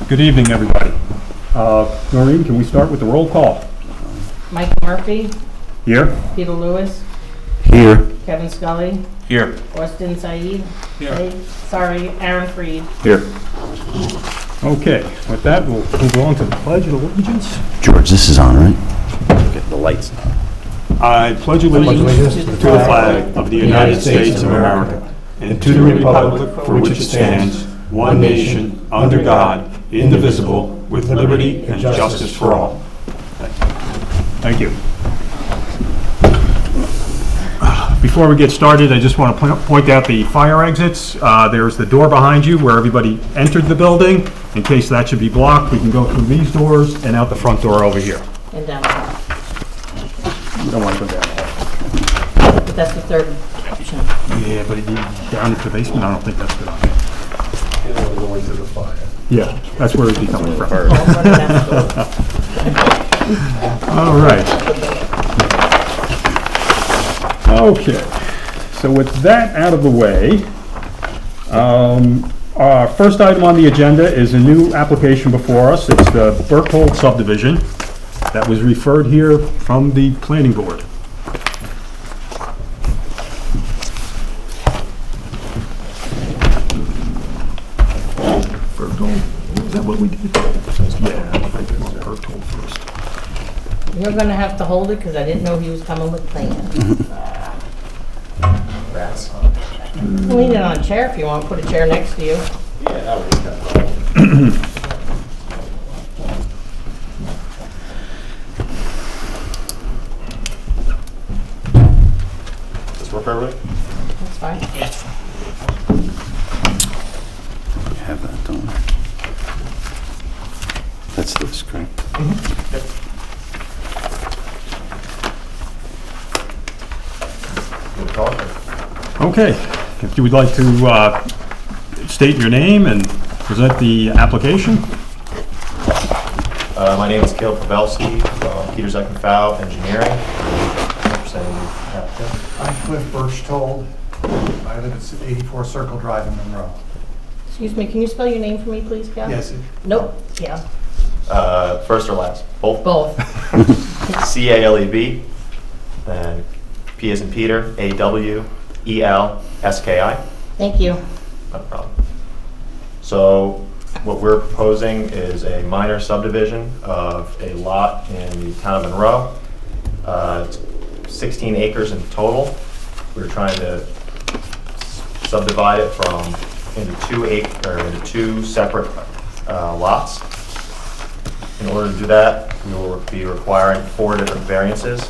Good evening, everybody. Noreen, can we start with the roll call? Michael Murphy, Here? Peter Lewis, Here. Kevin Scully, Here. Austin Said. Sorry, Aaron Freed. Here. Okay, with that, we'll move on to the Pledge of Allegiance. George, this is on, right? Get the lights. I pledge allegiance to the flag of the United States of America and to the republic for which it stands, one nation, under God, indivisible, with liberty and justice for all. Thank you. Before we get started, I just want to point out the fire exits. There's the door behind you where everybody entered the building. In case that should be blocked, we can go through these doors and out the front door over here. And down the hall. You don't want to go down the hall. But that's the third option. Yeah, but down into the basement, I don't think that's a good idea. Going to the fire. Yeah, that's where it'd be coming from. Oh, run it down the door. All right. Okay, so with that out of the way, our first item on the agenda is a new application before us. It's the Berkhold subdivision that was referred here from the planning board. Berkhold, is that what we did? Yeah, I think it was Berkhold first. You're gonna have to hold it because I didn't know he was coming with plans. Rats. Lean it on a chair if you want. Put a chair next to you. Yeah, that would be kind of Does this work for everybody? That's fine. We have that, don't we? That's this, correct? Good call. Okay, if you would like to state your name and present the application. My name is Caleb Pavelski from Peters Eckenfow Engineering. Representing the applicant. I'm Cliff Birchtold. I live at 84 Circle Drive in Monroe. Excuse me, can you spell your name for me, please, Cal? Yes, Nope. Yeah. First or last? Both? Both. C-A-L-E-B, then P as in Peter, A-W-E-L-S-K-I. Thank you. No problem. So what we're proposing is a minor subdivision of a lot in the town of Monroe. It's 16 acres in total. We're trying to subdivide it into two separate lots. In order to do that, we will be requiring 4 different variances.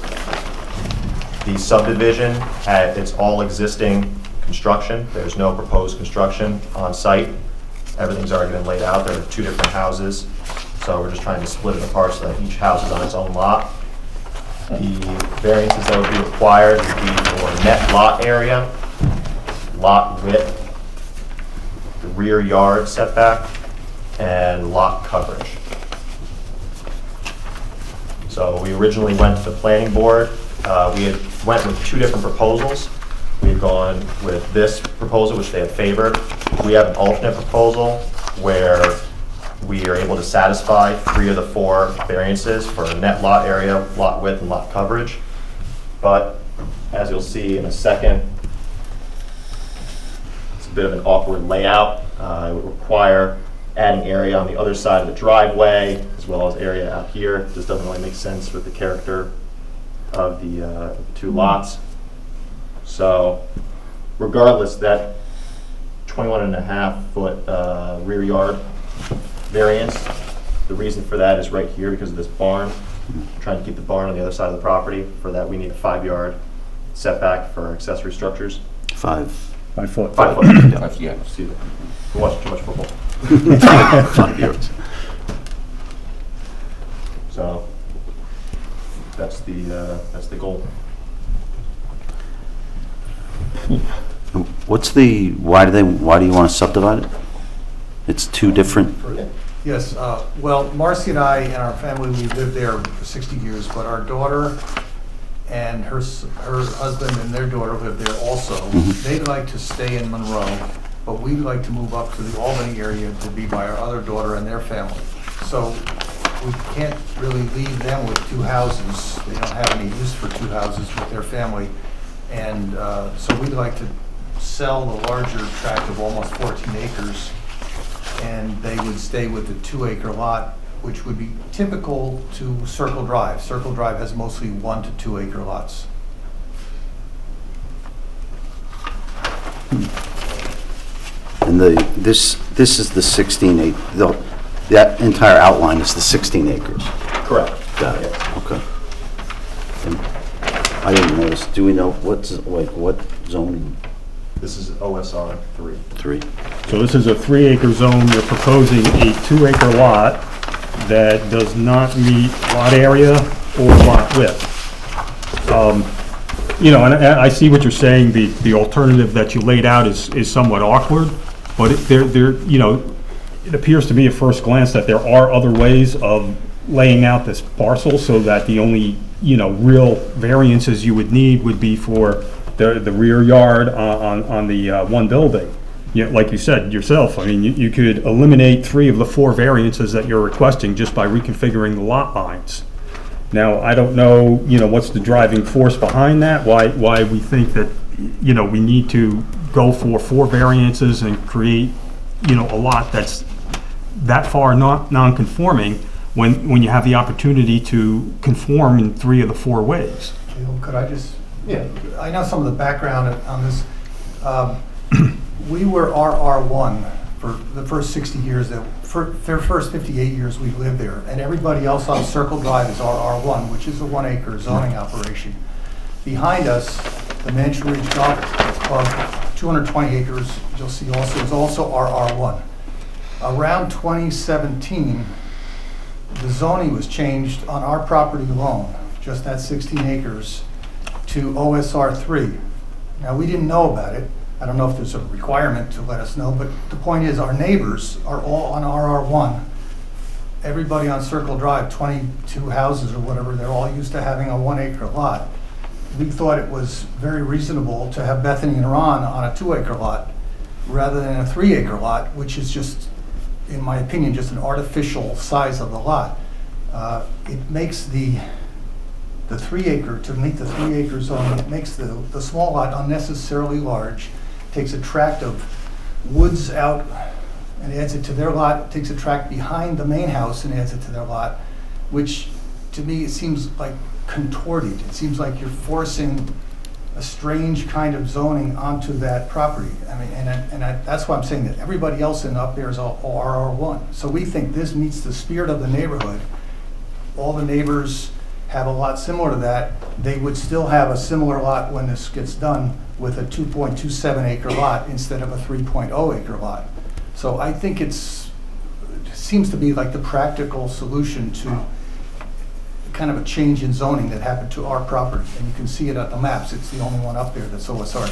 The subdivision, it's all existing construction. There's no proposed construction on site. Everything's already been laid out. There are 2 different houses. So we're just trying to split it apart so that each house is on its own lot. The variances that would be required would be for net lot area, lot width, the rear yard setback, and lot coverage. So we originally went to the planning board. We went with 2 different proposals. We had gone with this proposal, which they had favored. We have an alternate proposal where we are able to satisfy 3 of the 4 variances for net lot area, lot width, and lot coverage. But as you'll see in a second, it's a bit of an awkward layout. It would require adding area on the other side of the driveway, as well as area out here. This doesn't really make sense with the character of the 2 lots. So regardless, that 21.5-foot rear yard variance, the reason for that is right here because of this barn. We're trying to keep the barn on the other side of the property. For that, we need a 5-yard setback for accessory structures. 5. 5 foot. 5 foot. Yeah. Excuse me. We watched too much football. 5 yards. So that's the goal. Why do you want to subdivide it? It's 2 different, yes. Well, Marcy and I and our family, we lived there for 60 years, but our daughter and her husband and their daughter live there also. They'd like to stay in Monroe, but we'd like to move up to the Albany area to be by our other daughter and their family. So we can't really leave them with two houses. They don't have any use for two houses with their family. And so we'd like to sell the larger tract of almost 14 acres, and they would stay with the 2-acre lot, which would be typical to Circle Drive. Circle Drive has mostly 1 to 2 acre lots. And this is the 16 acre, that entire outline is the 16 acres. Correct. Got it, okay. And I didn't notice, do we know what zoning? This is OSR 3. 3? So this is a 3-acre zone. You're proposing a 2-acre lot that does not meet lot area or lot width. You know, and I see what you're saying, the alternative that you laid out is somewhat awkward, but you know, it appears to me at first glance that there are other ways of laying out this parcel so that the only, you know, real variances you would need would be for the rear yard on the one building. You know, like you said yourself, I mean, you could eliminate 3 of the 4 variances that you're requesting just by reconfiguring the lot lines. Now, I don't know, you know, what's the driving force behind that, why we think that, you know, we need to go for 4 variances and create, you know, a lot that's that far non-conforming when you have the opportunity to conform in 3 of the 4 ways. Could I just, I know some of the background on this. We were RR1 for the first 60 years, for their first 58 years we lived there, and everybody else on Circle Drive is RR1, which is a 1-acre zoning operation. Behind us, the Mansion Ridge Golf Club, 220 acres, you'll see also, is also RR1. Around 2017, the zoning was changed on our property alone, just that 16 acres, to OSR 3. Now, we didn't know about it. I don't know if there's a requirement to let us know, but the point is our neighbors are all on RR1. Everybody on Circle Drive, 22 houses or whatever, they're all used to having a 1-acre lot. We thought it was very reasonable to have Bethany and Ron on a 2-acre lot rather than a 3-acre lot, which is just, in my opinion, just an artificial size of the lot. It makes the 3-acre, to meet the 3-acre zone, it makes the small lot unnecessarily large, takes a tract of woods out and adds it to their lot, takes a tract behind the main house and adds it to their lot, which to me it seems like contorted. It seems like you're forcing a strange kind of zoning onto that property. I mean, that's why I'm saying that everybody else up there is all RR1. So we think this meets the spirit of the neighborhood. All the neighbors have a lot similar to that. They would still have a similar lot when this gets done with a 2.27 acre lot instead of a 3.0 acre lot. So I think it seems to be like the practical solution to kind of a change in zoning that happened to our property. And you can see it at the maps. It's the only one up there that's OSR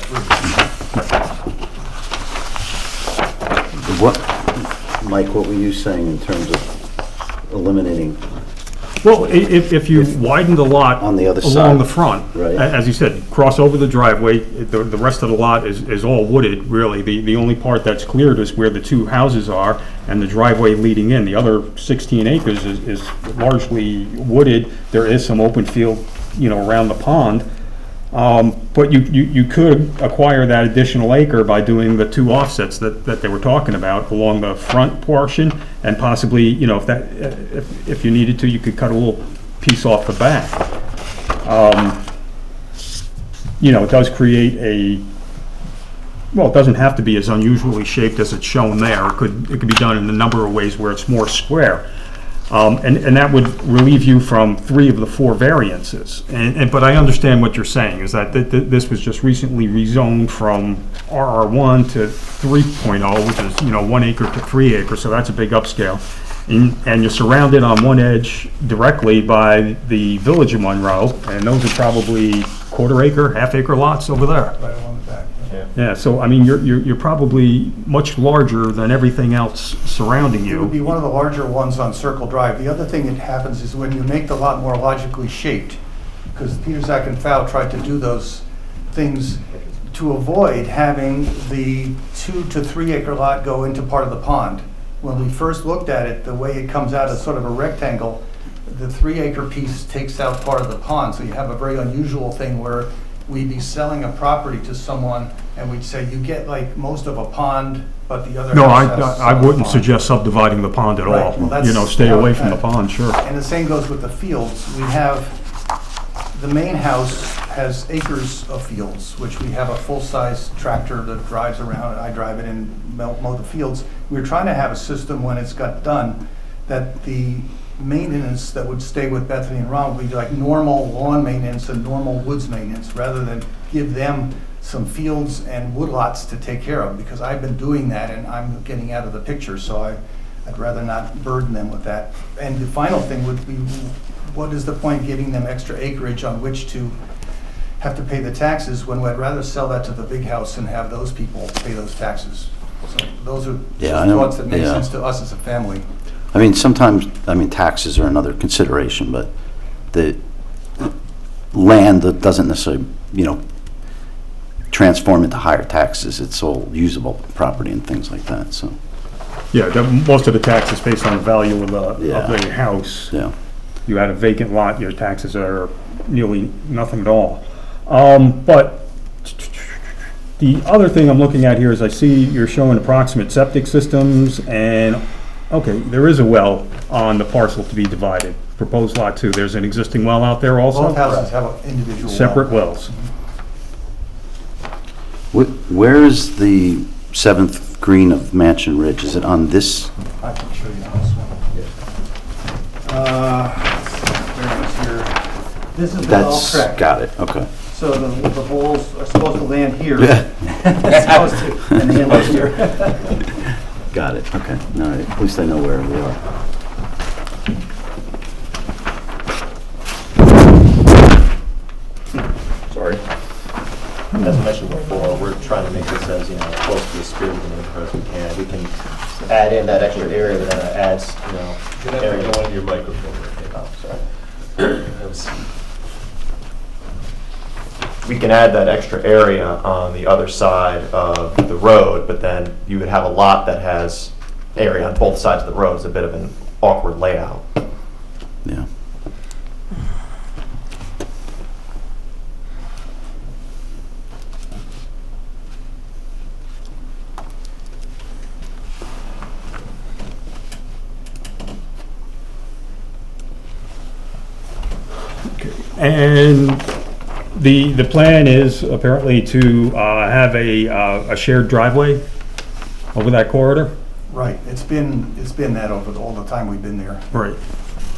3. Mike, what were you saying in terms of eliminating? Well, if you widen the lot On the other along side. the front, Right. as you said, cross over the driveway, the rest of the lot is all wooded, really. The only part that's cleared is where the 2 houses are and the driveway leading in. The other 16 acres is largely wooded. There is some open field, you know, around the pond. But you could acquire that additional acre by doing the 2 offsets that they were talking about along the front portion, and possibly, you know, if you needed to, you could cut a little piece off the back. You know, it does create well, it doesn't have to be as unusually shaped as it's shown there. It could be done in a number of ways where it's more square. And that would relieve you from 3 of the 4 variances. But I understand what you're saying, is that this was just recently rezoned from RR1 to 3.0, which is, you know, 1 acre to 3 acres, so that's a big upscale. And you're surrounded on one edge directly by the Village of Monroe, and those are probably 1/4 acre, 1/2 acre lots over there. Right along the back. Yeah, so I mean, you're probably much larger than everything else surrounding It would be you. one of the larger ones on Circle Drive. The other thing that happens is when you make the lot more logically shaped, because Peter, Zach, and Fowle tried to do those things to avoid having the 2 to 3 acre lot go into part of the pond. When we first looked at it, the way it comes out is sort of a rectangle. The 3 acre piece takes out part of the pond, so you have a very unusual thing where we'd be selling a property to someone and we'd say, you get like most of a pond, but the other No, house has I some wouldn't pond. suggest subdividing the pond at Right, all. well, that's You know, stay how away it- from the pond, sure. And the same goes with the fields. We have, the main house has acres of fields, which we have a full-size tractor that drives around, and I drive it and mow the fields. We're trying to have a system when it's got done, that the maintenance that would stay with Bethany and Ron would be like normal lawn maintenance and normal woods maintenance, rather than give them some fields and woodlots to take care of, because I've been doing that and I'm getting out of the picture, so I'd rather not burden them with that. And the final thing would be, what is the point giving them extra acreage on which to have to pay the taxes when we'd rather sell that to the big house and have those people pay those taxes? So those are Yeah, I know, thoughts that make yeah. sense to us as a family. I mean, sometimes, taxes are another consideration, but the land that doesn't necessarily, transform into higher taxes. It's all usable property and things like that, so, Yeah, most of the tax is based on the value of Yeah. the house. yeah. You had a vacant lot, your taxes are nearly nothing at all. But the other thing I'm looking at here is I see you're showing approximate septic systems and, okay, there is a well on the parcel to be divided. Proposed lot 2, there's an existing well out there also? Both houses have an individual well. Separate wells. Where is the 7th green of Mansion Ridge? Is it on this? I can show you this one. There it is here. This is the Bell That's, Track. got it, okay. So the holes are supposed to land here. Yeah. It's supposed to, and the inlet's here. Got it, okay. All right, at least I know where we are. Sorry. As I mentioned before, we're trying to make this as, close to the spirit of the neighborhood as we can. We can add in that extra area, but then it adds, area. Go on your microphone. Oh, sorry. We can add that extra area on the other side of the road, but then you would have a lot that has area on both sides of the road. It's a bit of an awkward layout. Yeah. And the plan is apparently to have a shared driveway over that corridor? Right, it's been that over all the time we've been there. Right.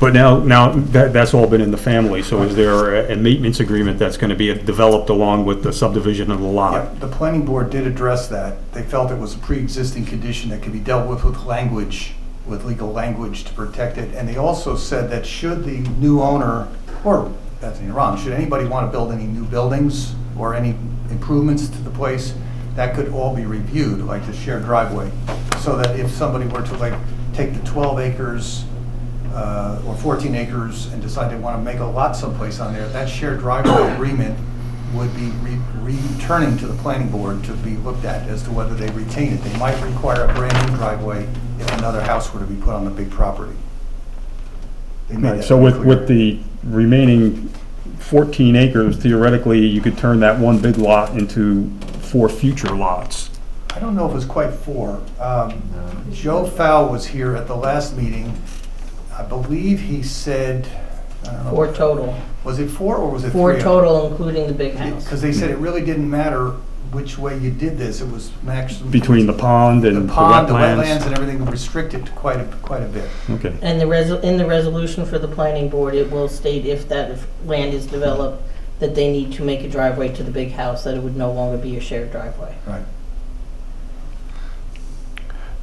But now that's all been in the family, so is there a maintenance agreement that's going to be developed along with the subdivision of the lot? Yep, the planning board did address that. They felt it was a pre-existing condition that could be dealt with language, with legal language to protect it. And they also said that should the new owner, or Bethany and Ron, should anybody want to build any new buildings or any improvements to the place, that could all be reviewed, like the shared driveway. So that if somebody were to take the 12 acres or 14 acres and decide they want to make a lot someplace on there, that shared driveway agreement would be returning to the planning board to be looked at as to whether they retain it. They might require a brand new driveway if another house were to be put on the big property. They made Right, that so very with clear. the remaining 14 acres, theoretically, you could turn that one big lot into 4 future lots. I don't know if it's quite 4. Joe Fowl was here at the last meeting. I believe he said, I don't know. 4 total. Was it 4 or was it 3? 4 total, including the big house. Because they said it really didn't matter which way you did this. It was maximum. Between the pond and the The pond, the wetlands? wetlands and everything restricted quite a bit. Okay. And in the resolution for the planning board, it will state if that land is developed, that they need to make a driveway to the big house, that it would no longer be a shared driveway. Right.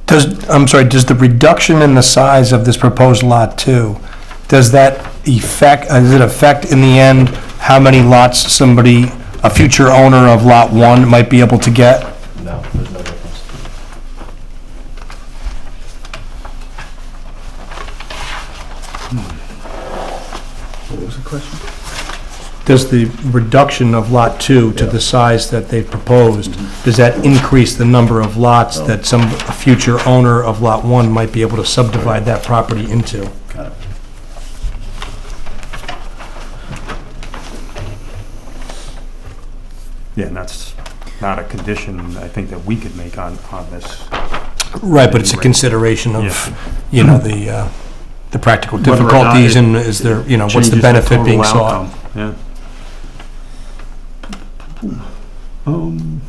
Does the reduction in the size of this proposed lot 2, does it affect in the end how many lots a future owner of lot 1 might be able to get? No, there's no difference. What was the question? does the reduction of Lot 2 to the size that they proposed, does that increase the number of lots that some future owner of Lot 1 might be able to subdivide that property into? Got it. Yeah, and that's not a condition, I think, that we could make on this. Right, but it's a consideration of, you know, the practical Whether or not difficulties, it and is there, you know, what's Changes the benefit total being sought? outcome, yeah. Um,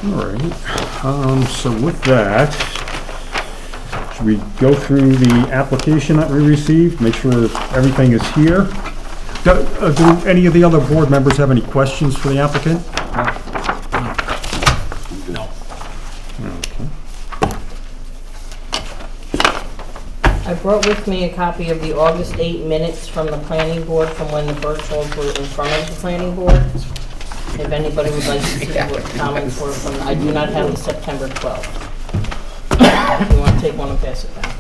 All right, so with that, should we go through the application that we received, make sure everything is here? Do any of the other board members have any questions for the applicant? No. I brought with me a copy of the August 8 minutes from the planning board from when the Birchells were in front of the planning board. If anybody would like to see what comments were from, I do not have the September 12th. If you want to take one and pass it back.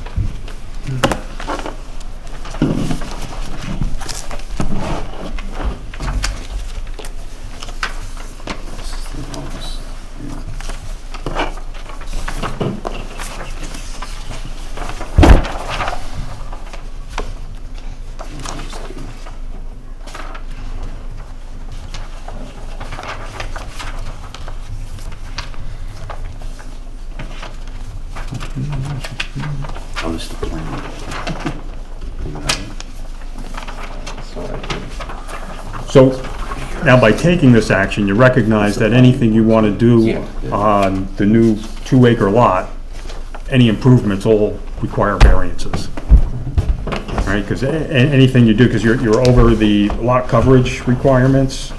Oh, this is the plan. So, now by taking this action, you recognize that anything you want to do on the new 2-acre lot, any improvements all require variances. Right, because anything you do, because you're over the lot coverage requirements,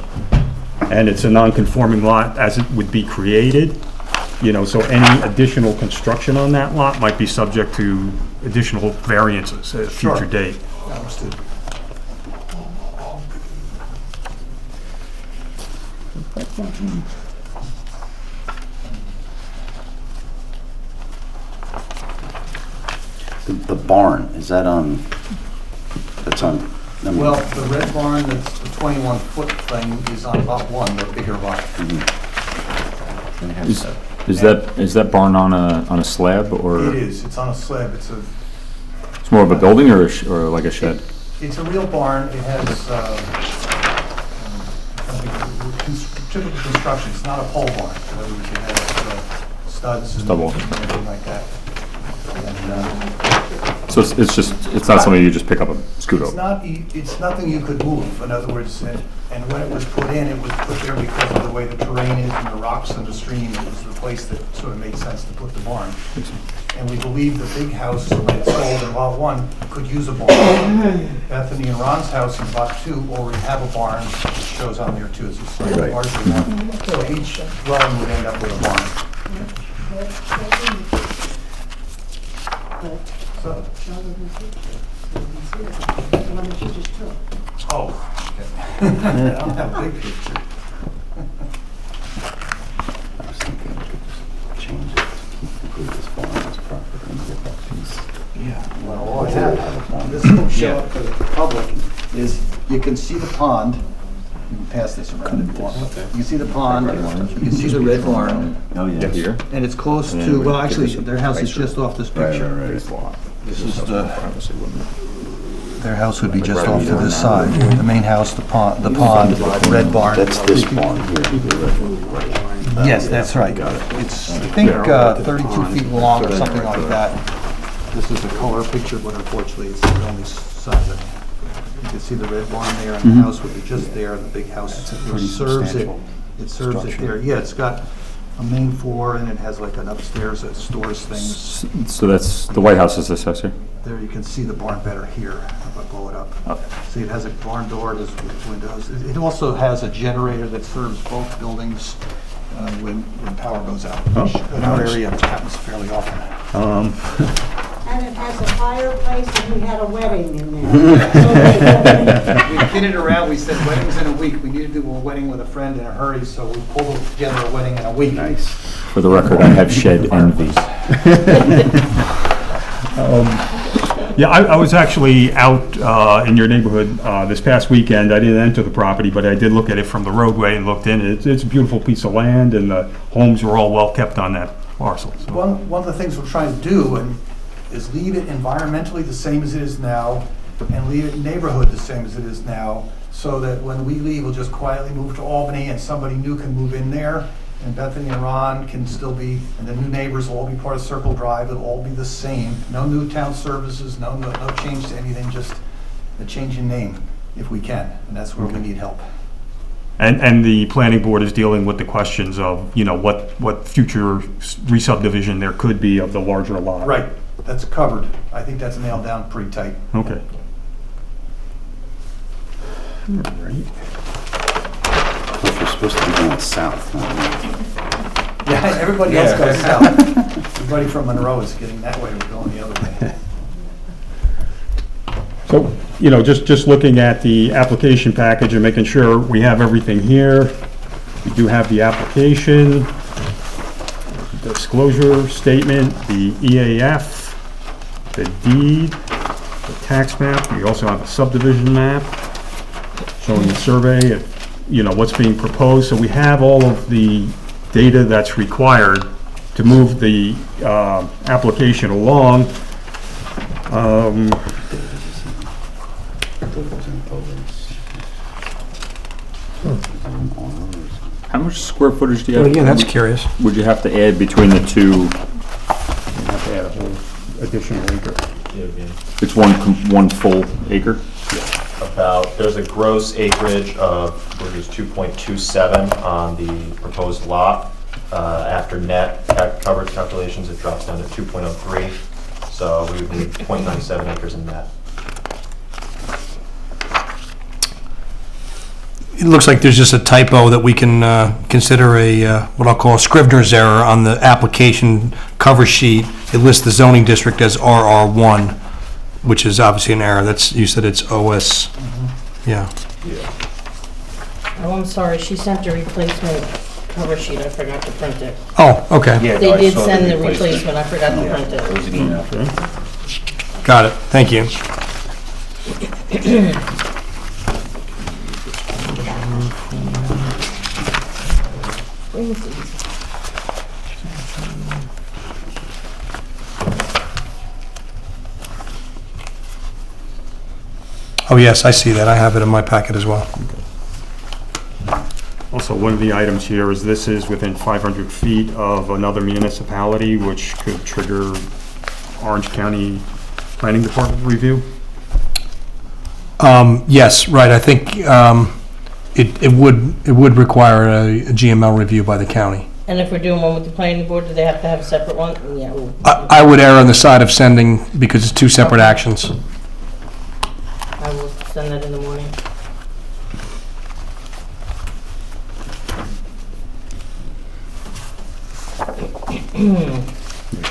and it's a non-conforming lot as it would be created, you know, so any additional construction on that lot might be subject to additional variances at a future Sure. date. Understood. The barn, is that on, that's on, I mean, Well, the red barn, that's the 21-foot thing, is on lot 1, the bigger lot. Is that barn on a slab, or? It is, it's on a slab, it's It's more of a building or like a shed? it's a real barn, it has, typical construction, it's not a pole barn. In other words, it has studs and Stubble. everything like that. And, So it's not something you just pick up and scoot it's over? not, it's nothing you could move, in other words, and when it was put in, it was put there because of the way the terrain is and the rocks and the stream, it was the place that sort of made sense to put the barn. And we believe the big house, when it's sold in lot 1, could use a barn. Bethany and Ron's house in lot 2 already have a barn, which shows on there too, it's a slightly Right. larger one. So each dwelling would end up with a barn. So, oh, okay. I don't have a big picture. I was thinking we could just change it to include this barn as property and get that piece. Well, all I have, this will show up to the public, is you can see the pond. You can pass this around if you want. You can see the pond, you can see the red barn, Oh, yeah. Here? and it's close And then to, we well, get actually, this their house is just off this picture. right. This is the, their house would be just off to this side. The main house, the pond, the red barn. That's this barn here. Yes, that's right. It's, I think, 32 feet long or something like that. This is the color picture, but unfortunately, it's the only size. You can see the red barn there, and the house would be just there, the big house. It pretty serves it. substantial It serves it structure. there. Yeah, it's got a main floor, and it has like an upstairs that stores things. So that's, the White House is this house here? There, you can see the barn better here, if I blow it up. Okay. See, it has a barn door, it has windows. It also has a generator that serves both buildings when power goes out, which in our area happens fairly often. And it has a fireplace, and we had a wedding in there. We kidded around, we said weddings in a week. We needed to do a wedding with a friend in a hurry, so we pulled together a wedding in a week. Nice. For the record, I have shed envy. Yeah, I was actually out in your neighborhood this past weekend. I didn't enter the property, but I did look at it from the roadway and looked in. It's a beautiful piece of land, and the homes are all well kept on that parcel. So. One of the things we're trying to do is leave it environmentally the same as it is now, and leave it neighborhood the same as it is now, so that when we leave, we'll just quietly move to Albany, and somebody new can move in there, and Bethany and Ron can still be, and the new neighbors will all be part of Circle Drive. It'll all be the same. No new town services, no change to anything, just a change in name, if we can, and that's where we need help. And the planning board is dealing with the questions of, you know, what future re-subdivision there could be of the larger lot. Right, that's covered. I think that's nailed down pretty tight. Okay. All right. If you're supposed to be going south, Yeah, everybody else goes south. Everybody from Monroe is getting that way, we're going the other way. So, you know, just looking at the application package and making sure we have everything here. We do have the application, disclosure statement, the EAF, the deed, the tax map. We also have a subdivision map showing the survey of, you know, what's being proposed. So we have all of the data that's required to move the application along. How much square footage do you Well, have? yeah, that's curious. Would you have to add between the two? We have to add a whole additional acre. It's one full acre? There's a gross acreage of, I believe it's 2.27 on the proposed lot. After net coverage calculations, it drops down to 2.03. So we would need 0.97 acres in net. It looks like there's just a typo that we can consider what I'll call a Scrivener's error on the application cover sheet. It lists the zoning district as RR1, which is obviously an error. You said it's OS, yeah. Oh, I'm sorry, she sent a replacement cover sheet, I forgot to print it. Oh, okay, They did send the replacement, I forgot to print it. It was an email. got it, thank you. Oh, yes, I see that. I have it in my packet as well. Also, one of the items here is this is within 500 feet of another municipality, which could trigger Orange County Planning Department review. Yes, right, I think it would require a GML review by the county. And if we're doing one with the planning board, do they have to have a separate one? Yeah. Ooh. I would err on the side of sending, because it's two separate actions. I will send that in the morning.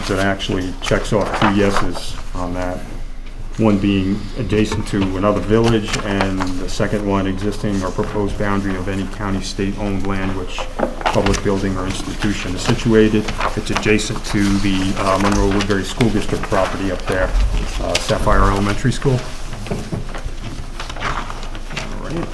So it actually checks off 2 yeses on that. One being adjacent to another village, and the second one existing or proposed boundary of any county, state-owned land which public building or institution is situated. It's adjacent to the Monroe Woodbury School District property up there, Sapphire Elementary School. All right.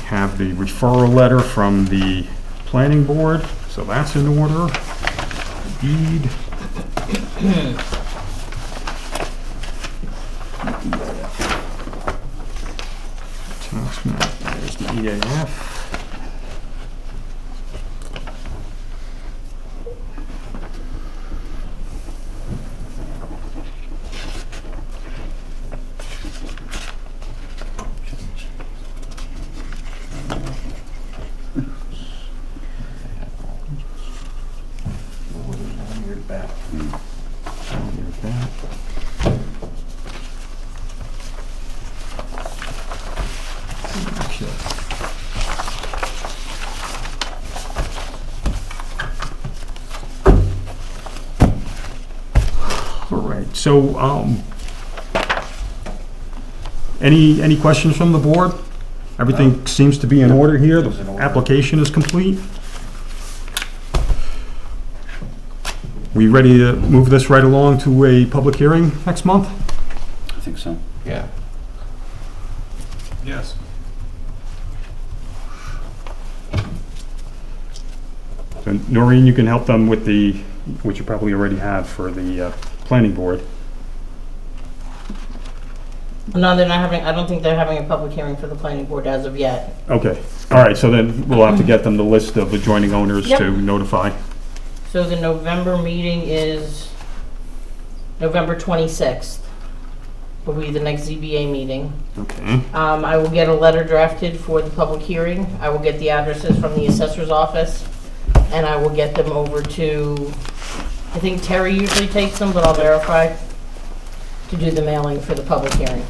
Have the referral letter from the planning board, so that's in order. Deed. Tax map, there's the EAF. So, any questions from the board? Everything seems to be in order here. The application is complete. We ready to move this right along to a public hearing next month? I think so. Yeah. Yes. So Noreen, you can help them with the, which you probably already have for the planning board. No, they're not having, I don't think they're having a public hearing for the planning board as of yet. Okay, all right, so then we'll have to get them the list of adjoining owners Yep. to notify. So the November meeting is November 26th. Will be the next ZBA meeting. Okay, I will get a letter drafted for the public hearing. I will get the addresses from the assessor's office, and I will get them over to, I think Terry usually takes them, but I'll verify, to do the mailing for the public hearing.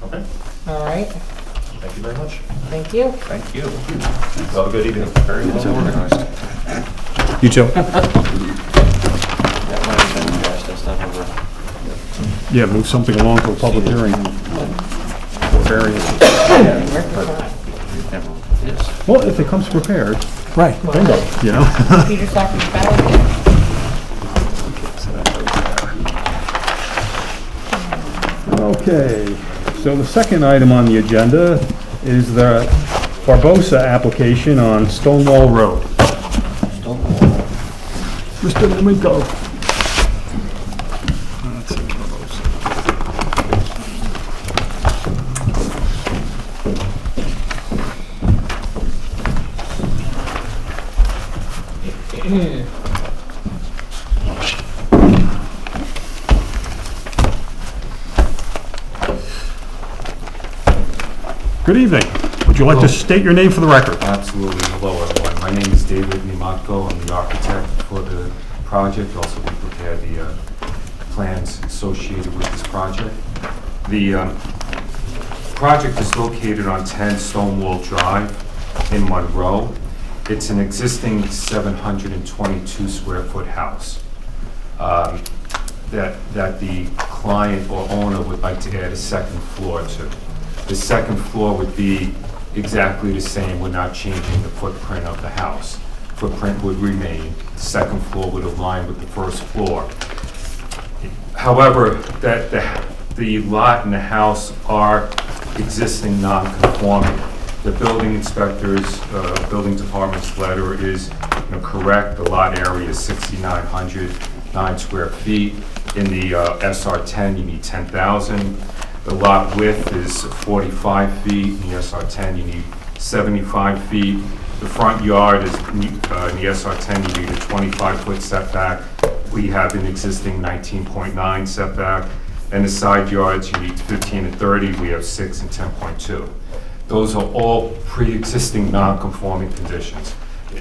Okay, All right, thank you very much. thank you. Thank you. Have a good evening. Very well organized. You too. That might have been the fastest I've ever. yeah, move something along to a public hearing. For variance. Never is. Well, if it comes prepared, Right. bingo, you know? Peter Sacker's ballot. Okay, so the second item on the agenda is the Barbosa application on Stonewall Road. Mr. D'Amico. Let's see, Barbosa. Good evening. Would you like to state your name for the record? Absolutely. Hello, everyone. My name is David Nimatko. I'm the architect for the project. Also, we prepared the plans associated with this project. The project is located on 10 Stonewall Drive in Monroe. It's an existing 722 square foot house that the client or owner would like to add a second floor to. The second floor would be exactly the same. We're not changing the footprint of the house. Footprint would remain. The second floor would align with the first floor. However, the lot and the house are existing non-conforming. The building inspector's, building department's letter is correct. The lot area is 6,909 square feet. In the SR10, you need 10,000. The lot width is 45 feet. In the SR10, you need 75 feet. The front yard is, in the SR10, you need a 25-foot setback. We have an existing 19.9 setback. And the side yards, you need 15 and 30. We have 6 and 10.2. Those are all pre-existing non-conforming conditions.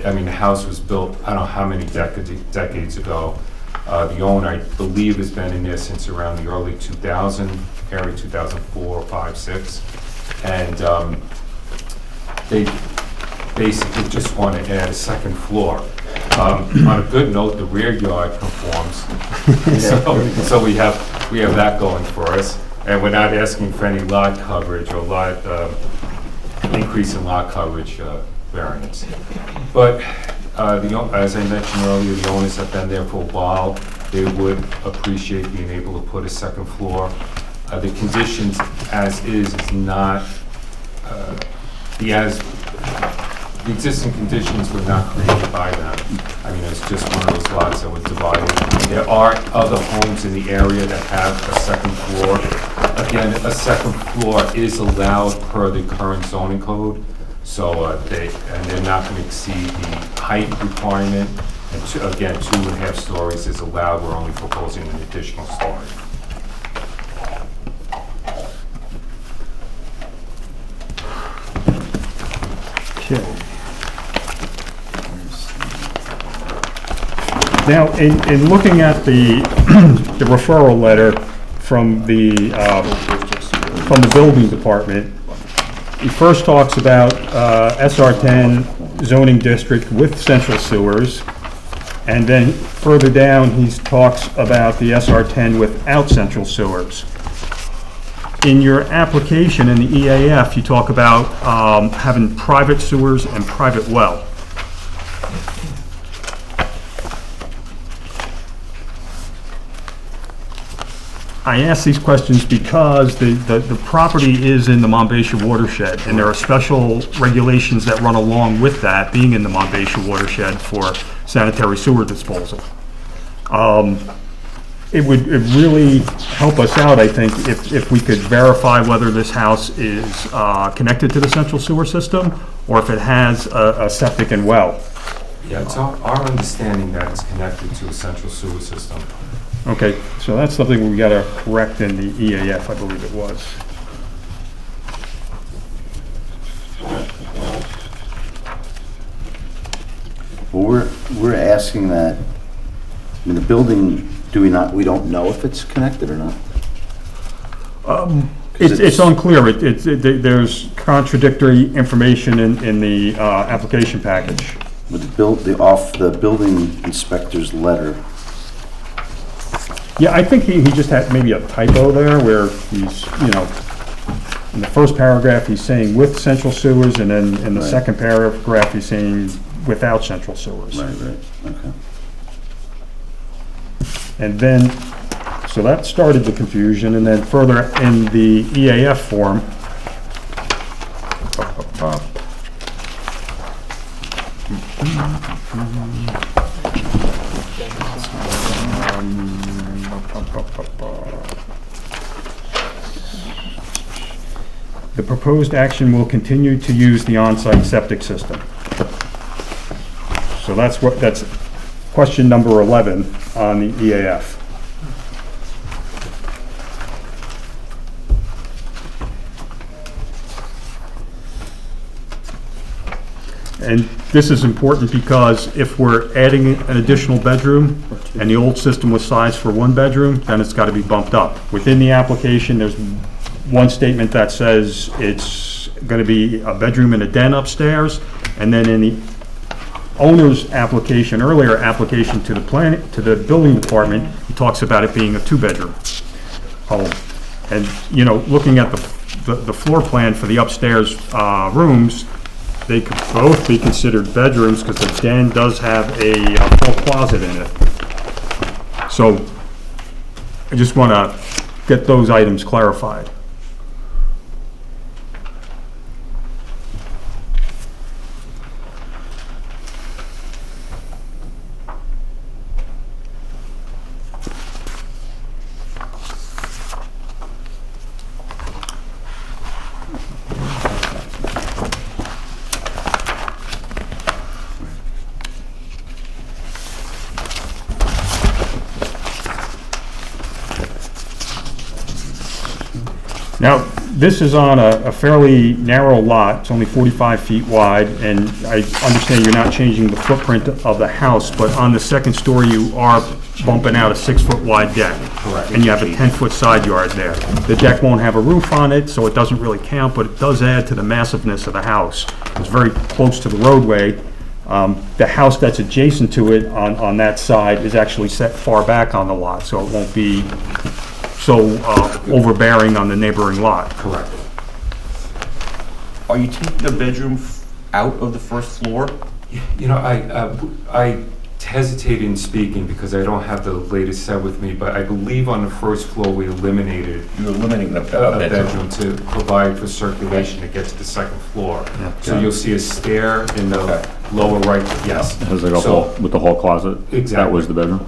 I mean, the house was built, I don't know how many decades ago. The owner, I believe, has been in there since around the early 2000, area 2004, 5, 6. And they basically just want to add a second floor. On a good note, the rear yard conforms. So we have that going for us. And we're not asking for any lot coverage or lot increase in lot coverage variance. But as I mentioned earlier, the owners have been there for a while. They would appreciate being able to put a second floor. The conditions as is not, the existing conditions were not created by them. I mean, it's just one of those lots that was divided. There are other homes in the area that have a second floor. Again, a second floor is allowed per the current zoning code. So they're not going to exceed the height requirement. And again, 2.5 stories is allowed. We're only proposing an additional story. Okay. Now, in looking at the the referral letter from the building department, he first talks about SR10 zoning district with central sewers, and then further down, he talks about the SR10 without central sewers. in your application, in the EAF, you talk about having private sewers and private well. I ask these questions because the property is in the Monbassia watershed, and there are special regulations that run along with that, being in the Monbassia watershed for sanitary sewer disposal. It would really help us out, I think, if we could verify whether this house is connected to the central sewer system, or if it has a septic and well. Yeah, it's our understanding that it's connected to a central sewer system. Okay, so that's something we gotta correct in the EAF, I believe it was. Well, we're asking that, I mean, the building, we don't know if it's connected or not? It's unclear. There's contradictory information in the application package. With the building inspector's letter, Yeah, I think he just had maybe a typo there where he's, in the first paragraph, he's saying with central sewers, and then in the Right. second paragraph, he's saying without central sewers. right, okay. And then, so that started the confusion, and then further in the EAF form, the proposed action will continue to use the on-site septic system. So that's question number 11 on the EAF. And this is important because if we're adding an additional bedroom and the old system was sized for one bedroom, then it's got to be bumped up. Within the application, there's one statement that says it's going to be a bedroom and a den upstairs, and then in the owner's application, earlier application to the building department, he talks about it being a two-bedroom home. And, looking at the floor plan for the upstairs rooms, they could both be considered bedrooms because the den does have a full closet in it. So I just want to get those items clarified. Now, this is on a fairly narrow lot, it's only 45 feet wide, and I understand you're not changing the footprint of the house, but on the second story, you are bumping out a 6-foot wide deck. Correct. And you have a 10-foot side yard there. The deck won't have a roof on it, so it doesn't really count, but it does add to the massiveness of the house. It's very close to the roadway. The house that's adjacent to it on that side is actually set far back on the lot, so it won't be so overbearing on the neighboring lot. Correct. Are you taking the bedroom out of the first floor? I hesitate in speaking because I don't have the latest set with me, but I believe on the first floor, we eliminated You're eliminating the a bedroom. bedroom to provide for circulation to get to the second floor. So you'll see a stair in the Okay. lower right, yes. It has like a So- hall, with the hall closet? That Exactly. was the bedroom?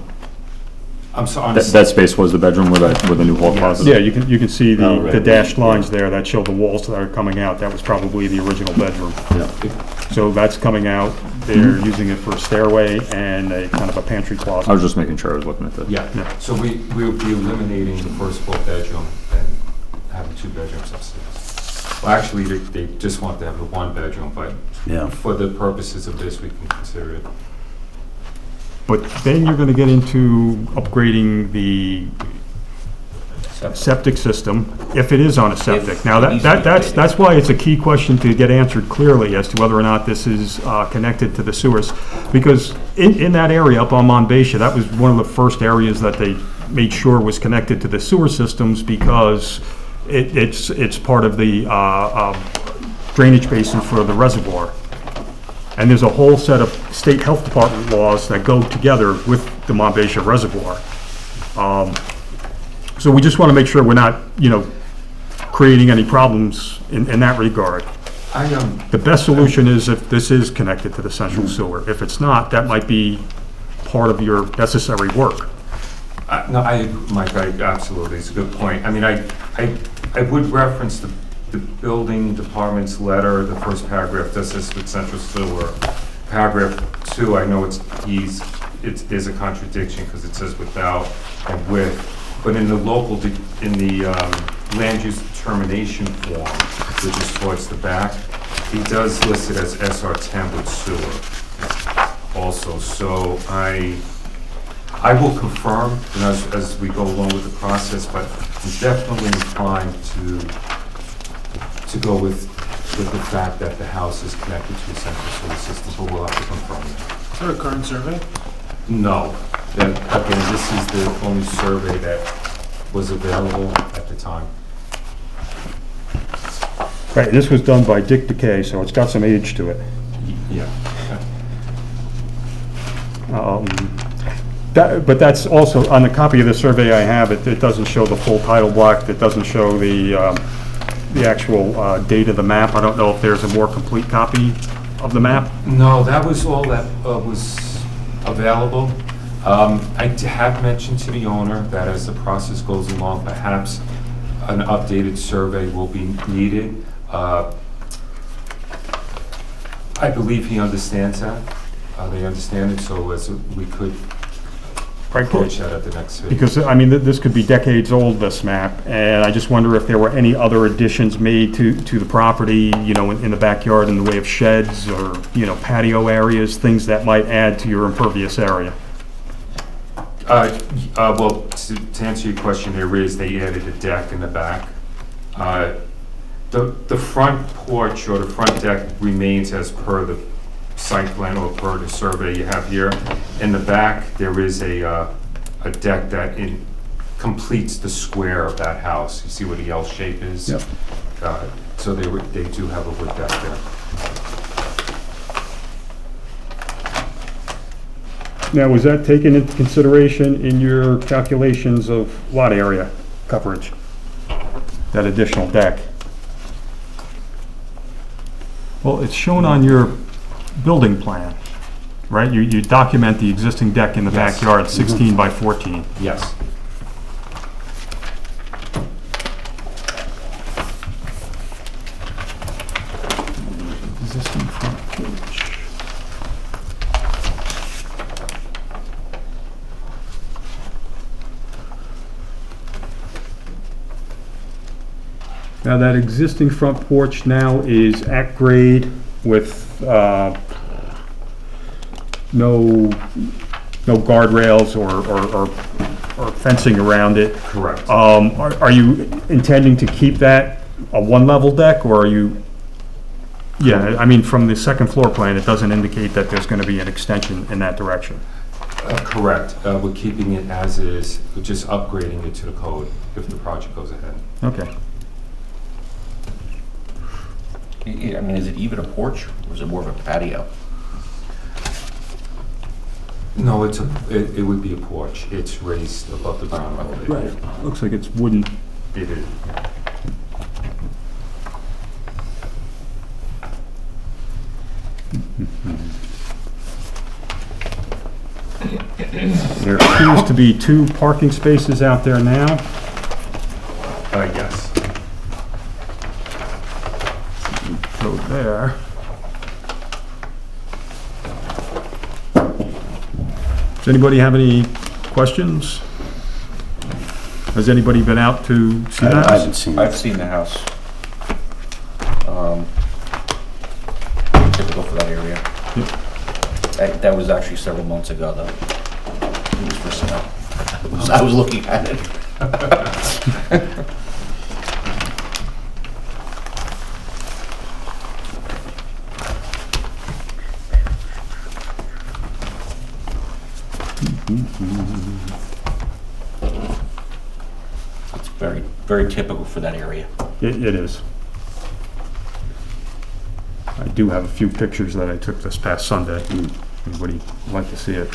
I'm sorry, That space was the bedroom where the new hall Yes. closet? Yeah, you can see Oh, the right. dashed lines there that show the walls that are coming out. That was probably the original bedroom. So that's coming out. They're using it for a stairway and a kind of a pantry I closet. was just making sure I was looking at the... yeah. So we'll be eliminating the first floor bedroom and having 2 bedrooms upstairs. Well, actually, they just want to have the 1 bedroom, but Yeah. for the purposes of this, we can consider it. But then you're gonna get into upgrading the septic system, if it is on a septic. Now, that's why it's a key question to get answered clearly as to whether or not this is connected to the sewers. Because in that area up on Monbassia, that was one of the first areas that they made sure was connected to the sewer systems because it's part of the drainage basin for the reservoir. And there's a whole set of state health department laws that go together with the Monbassia Reservoir. So we just want to make sure we're not, creating any problems in that regard. The best solution is if this is connected to the central sewer. If it's not, that might be part of your necessary work. No, Mike, absolutely, it's a good point. I mean, I would reference the building department's letter, the first paragraph does this with central sewer. Paragraph 2, I know there's a contradiction because it says without and with, but in the land use determination form, which is towards the back, he does list it as SR10 with sewer also. So I will confirm, as we go along with the process, but I'm definitely inclined to go with the fact that the house is connected to the central sewer system, but we'll have to confirm that. Is there a current survey? No. Again, this is the only survey that was available at the time. Right, this was done by Dick Decay, so it's got some age to it. Yeah. But that's also, on the copy of the survey I have, it doesn't show the full title block, it doesn't show the actual date of the map. I don't know if there's a more complete copy of the map. No, that was all that was available. I have mentioned to the owner that as the process goes along, perhaps an updated survey will be needed. I believe he understands that. They understand it, so as we could approach that at the next phase. Because, I mean, this could be decades old, this map, and I just wonder if there were any other additions made to the property, in the backyard in the way of sheds or, patio areas, things that might add to your impervious area. Well, to answer your question, they added a deck in the back. The front porch or the front deck remains as per the site plan or per the survey you have here. In the back, there is a deck that completes the square of that house. You see where the L shape is? Yep. So they do have a wood deck there. Now, was that taken into consideration in your calculations of lot area coverage? That additional deck? Well, it's shown on your building plan, right? You document the existing deck in the Yes. backyard, 16 by 14. Yes. Existing front porch. Now, that existing front porch now is at grade with no guardrails or fencing around it. Correct. Are you intending to keep that a one-level deck, or are you? Yeah, I mean, from the second floor plan, it doesn't indicate that there's going to be an extension in that direction. Correct. We're keeping it as is, we're just upgrading it to the code if the project goes ahead. Okay. I mean, is it even a porch, or is it more of a patio? No, it would be a porch. It's raised above the ground level. Right. Looks like it's wooden. It is. There appears to be 2 parking spaces out there now. Yes. Code there. Does anybody have any questions? Has anybody been out to see that? I haven't seen I've it. seen the house. Typical for that area. That was actually several months ago, though. It was for sale. I was looking at it. Very, very typical for that area. It is. I do have a few pictures that I took this past Sunday. Anybody would like to see it?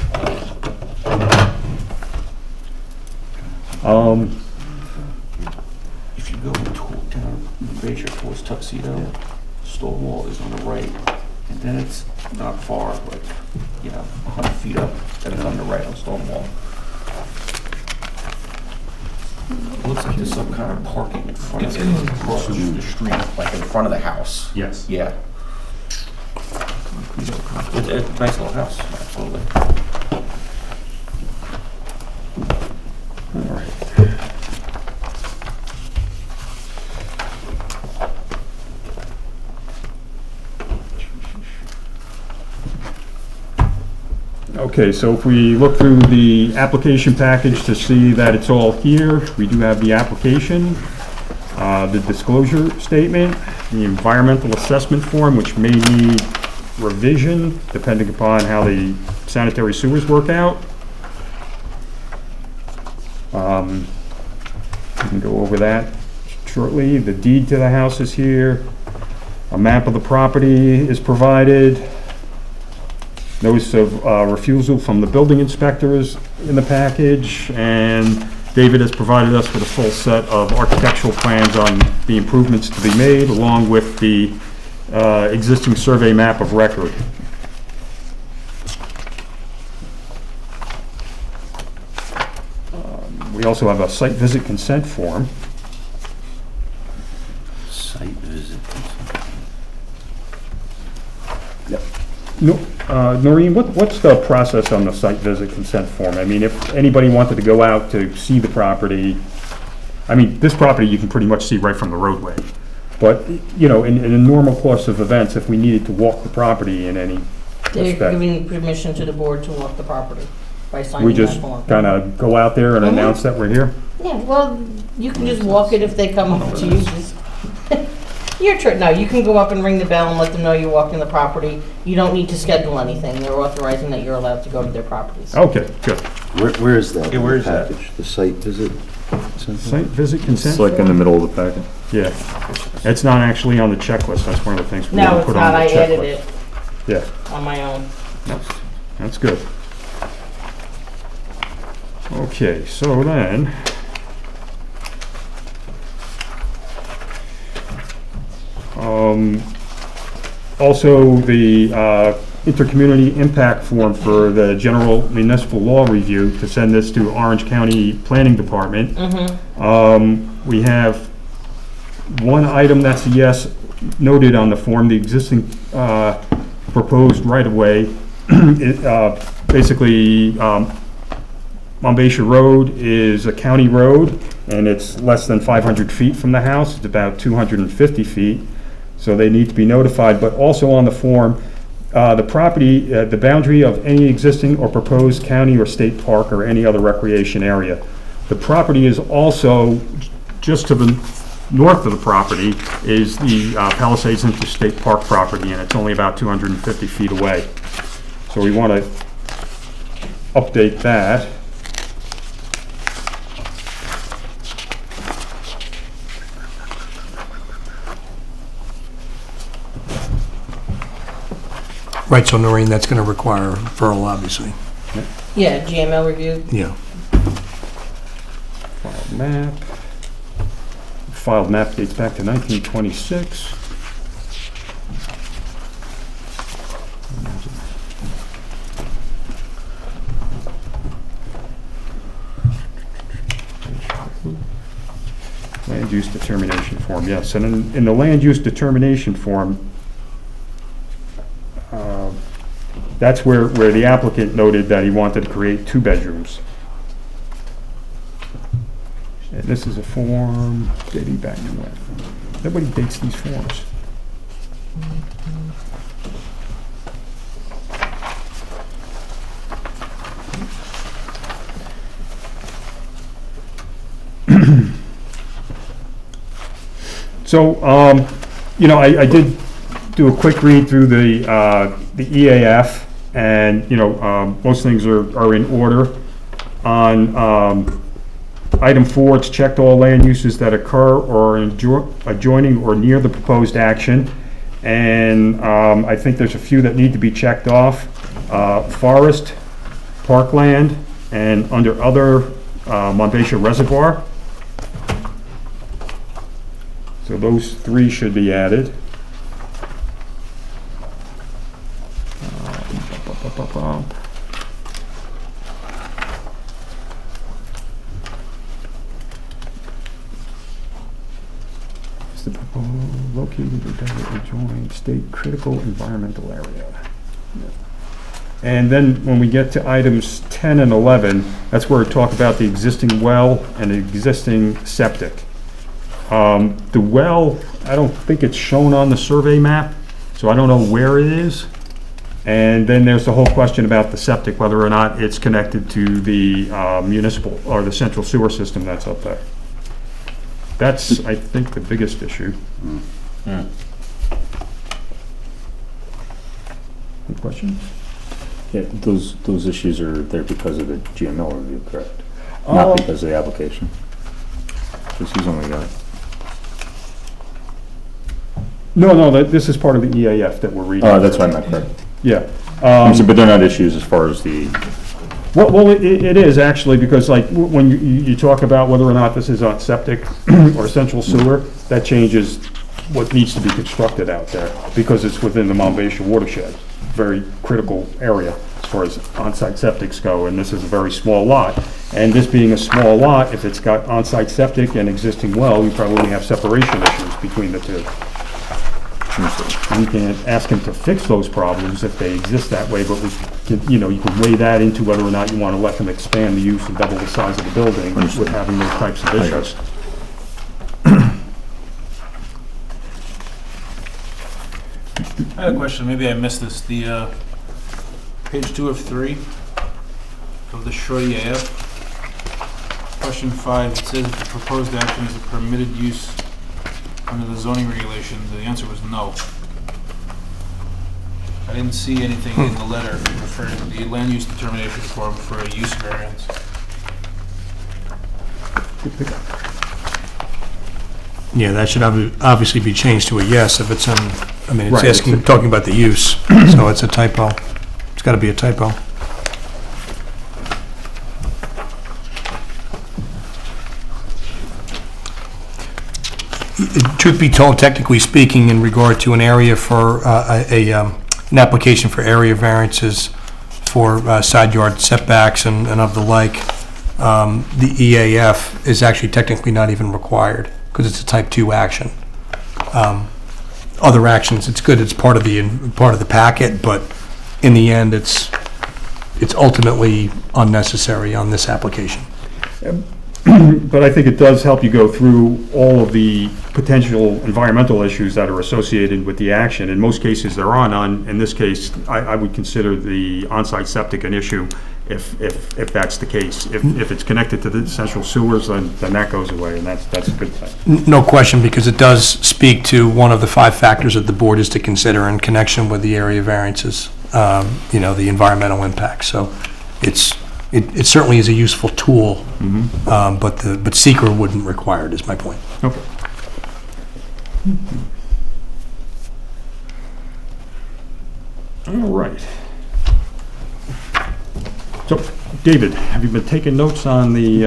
If you go down Bayshore towards Tuxedo, stone wall is on the right, and then it's not far, like, 100 feet up, then it's on the right on stone wall. It looks like there's some kind of parking in front of it, across the street, like in front of the house. Yes. Yeah. It's a nice little house, absolutely. All right. Okay, so if we look through the application package to see that it's all here, we do have the application, the disclosure statement, the environmental assessment form, which may need revision depending upon how the sanitary sewers work out. We can go over that shortly. The deed to the house is here. A map of the property is provided. Notice of refusal from the building inspectors in the package, and David has provided us with a full set of architectural plans on the improvements to be made, along with the existing survey map of record. We also have a site visit consent form. Site visit. No, Noreen, what's the process on the site visit consent form? I mean, if anybody wanted to go out to see the property, I mean, this property you can pretty much see right from the roadway. But, in a normal course of events, if we needed to walk the property in any They're respect, giving permission to the board to walk the property by we signing that just form. kind of go out there and Mhm. announce that we're here? Yeah, well, you can just walk it if they come up to you. No, you can go up and ring the bell and let them know you're walking the property. You don't need to schedule anything. They're authorizing that you're allowed to go to their properties. Okay, good. Where is that? Yeah, where is that? package? The site visit? Site visit consent It's like in the form? middle of the packet. Yeah. It's not actually on the checklist. That's one of the things we No, want to it's put on not. the I checklist. added it Yeah, on my own. that's good. Okay, so then, also the intercommunity impact form for the general municipal law review, to send this to Orange County Planning Department. We have one item that's a yes noted on the form, the existing proposed right-of-way. Basically, Monbassia Road is a county road, and it's less than 500 feet from the house. It's about 250 feet, so they need to be notified. But also on the form, the property, the boundary of any existing or proposed county or state park or any other recreation area. The property is also, just to the north of the property, is the Palisades Interstate Park property, and it's only about 250 feet away. So we want to update that. Right, so Noreen, that's going to require referral, obviously. Yeah, GML review. Yeah. Filed map. Filed map dates back to 1926. Land use determination form, yes. And in the land use determination form, that's where the applicant noted that he wanted to create 2 bedrooms. And this is a form dating back to when? Nobody dates these forms. So, I did do a quick read through the EAF, and, most things are in order. On Item 4, it's checked all land uses that occur or adjoining or near the proposed action. And I think there's a few that need to be checked off. Forest, parkland, and under other, Monbassia Reservoir. So those 3 should be added. Is the proposed located or directly adjoining state critical environmental area? And then when we get to items 10 and 11, that's where we talk about the existing well and the existing septic. The well, I don't think it's shown on the survey map, so I don't know where it is. And then there's the whole question about the septic, whether or not it's connected to the municipal or the central sewer system that's up there. That's, I think, the biggest issue. Any questions? Yeah, those issues are there because of the GML review, correct? Not because of the application? Because he's only got... No, this is part of the EAF that we're reading. Oh, that's what I meant, correct. Yeah. But they're not issues as far as the... Well, it is actually, because like, when you talk about whether or not this is on septic or central sewer, that changes what needs to be constructed out there, because it's within the Monbassia watershed. Very critical area as far as on-site septics go, and this is a very small lot. And this being a small lot, if it's got on-site septic and existing well, you probably have separation issues between the two. We can't ask him to fix those problems if they exist that way, but we can, you can weigh that into whether or not you want to let them expand the use and double the size of the building with having those types of issues. I had a question, maybe I missed this. The page 2 of 3 of the short EAF, question 5, it says if the proposed action is a permitted use under the zoning regulations. The answer was no. I didn't see anything in the letter referring to the land use determination form for a use variance. Yeah, that should obviously be changed to a yes if it's I mean, it's Right, asking, talking about the use, so it's a typo. It's gotta be a typo. Truth be told, technically speaking, in regard to an area for, an application for area variances for side yard setbacks and of the like, the EAF is actually technically not even required, because it's a type 2 action. Other actions, it's good, it's part of the packet, but in the end, it's ultimately unnecessary on this application. But I think it does help you go through all of the potential environmental issues that are associated with the action. In most cases, there are none. In this case, I would consider the on-site septic an issue if that's the case. If it's connected to the central sewers, then that goes away, and that's a good thing. No question, because it does speak to one of the 5 factors that the board is to consider in connection with the area variances, the environmental impact. So it certainly is a useful tool, but seeker wouldn't require it, is my point. Okay. All right. So, David, have you been taking notes on the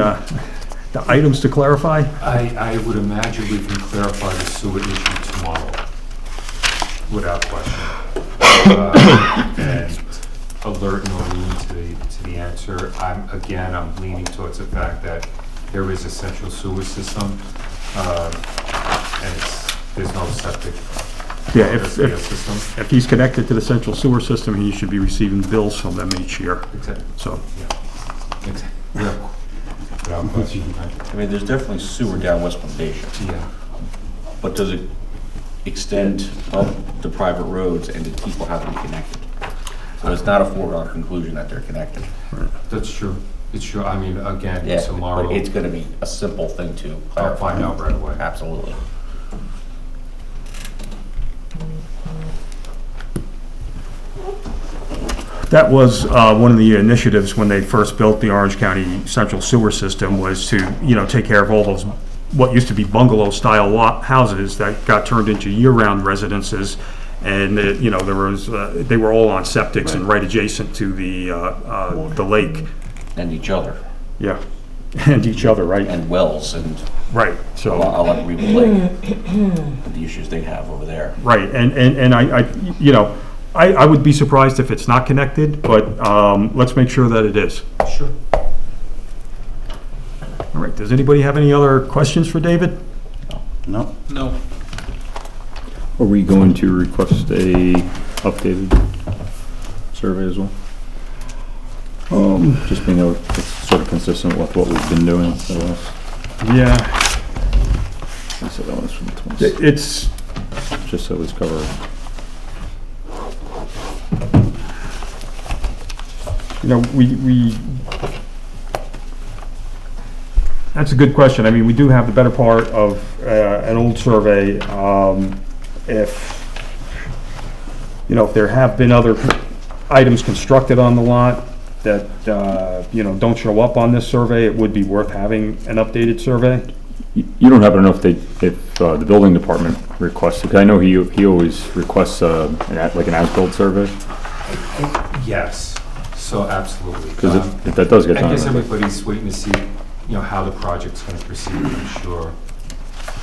items to clarify? I would imagine we can clarify the sewer issue tomorrow, without question. And alert Noreen to the answer. I'm leaning towards the fact that there is a central sewer system, and there's no septic. Yeah, if he's connected to the central sewer system, he should be receiving bills from them each year. Exactly. So. Yeah. Exactly. Yeah. Without question. I mean, there's definitely sewer down West Monbassia. Yeah. But does it extend up to private roads, and do people have to be connected? So it's not a foregone conclusion that they're connected. Right. That's true. It's true. I mean, again, Yeah, tomorrow. but it's gonna be a simple thing to clarify. I'll find out right away. Absolutely. That was one of the initiatives when they first built the Orange County Central Sewer System, was to, take care of all those, what used to be bungalow-style houses that got turned into year-round residences. And, there was, they were all on septics and right adjacent to the lake. And each other, Yeah, and each other, right? and wells, and Right, a so, lot like Reed Lake, the issues they have over there. right, and I would be surprised if it's not connected, but let's make sure that it is. Sure. All right, does anybody have any other questions for David? No? No. Are we going to request a updated survey as well? Just being able, it's sort of consistent with what we've been doing for the last, Yeah, I said that was from the 20th, it's, just so it's covered. we, that's a good question. I mean, we do have the better part of an old survey. If there have been other items constructed on the lot that, don't show up on this survey, it would be worth having an updated survey. You don't happen to know if the building department requests, because I know he always requests like an as-built survey, Yes, so absolutely. because if that does get I done. guess everybody's waiting to see, how the project's gonna proceed. I'm sure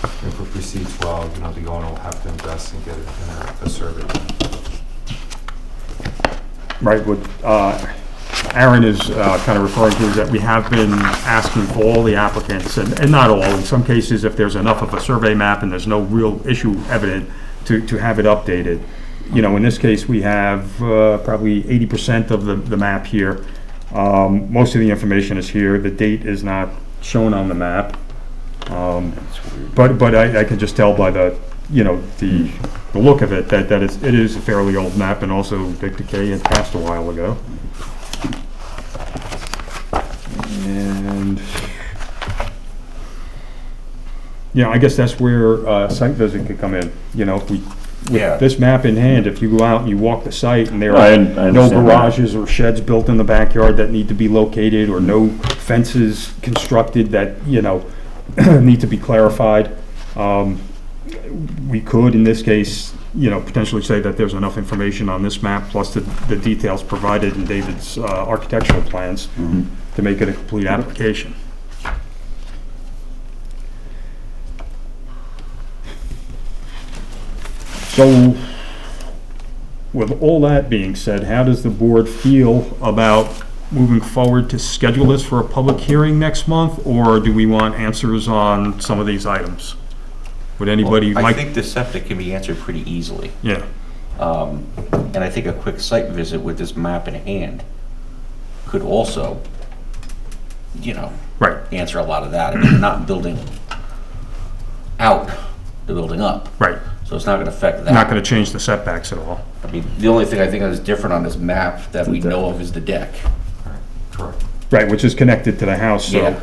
if it proceeds well, the owner will have to invest and get a survey. Right, what Aaron is kind of referring to is that we have been asking for all the applicants, and not all, in some cases, if there's enough of a survey map and there's no real issue evident, to have it updated. In this case, we have probably 80% of the map here. Most of the information is here. The date is not shown on the map. But I can just tell by the look of it that it is a fairly old map, and also Dick Decay had passed a while ago. And I guess that's where a site visit could come in. If we, Yeah. with this map in hand, if you go out and you walk the site and there I are understand no that. garages or sheds built in the backyard that need to be located, or no fences constructed that, need to be clarified, we could, in this case, potentially say that there's enough information on this map, plus the details provided in David's architectural plans, to make it a complete application. So, with all that being said, how does the board feel about moving forward to schedule this for a public hearing next month, or do we want answers on some of these items? Would anybody I like? think the septic can be answered pretty easily. Yeah, And I think a quick site visit with this map in hand could also, right, answer a lot of that. I mean, they're not building out, they're building up. right. So it's not gonna affect that. Not gonna change the setbacks at all. I mean, the only thing I think that is different on this map that we know of is the deck. Correct. Right, which is connected to the house, so. Yeah.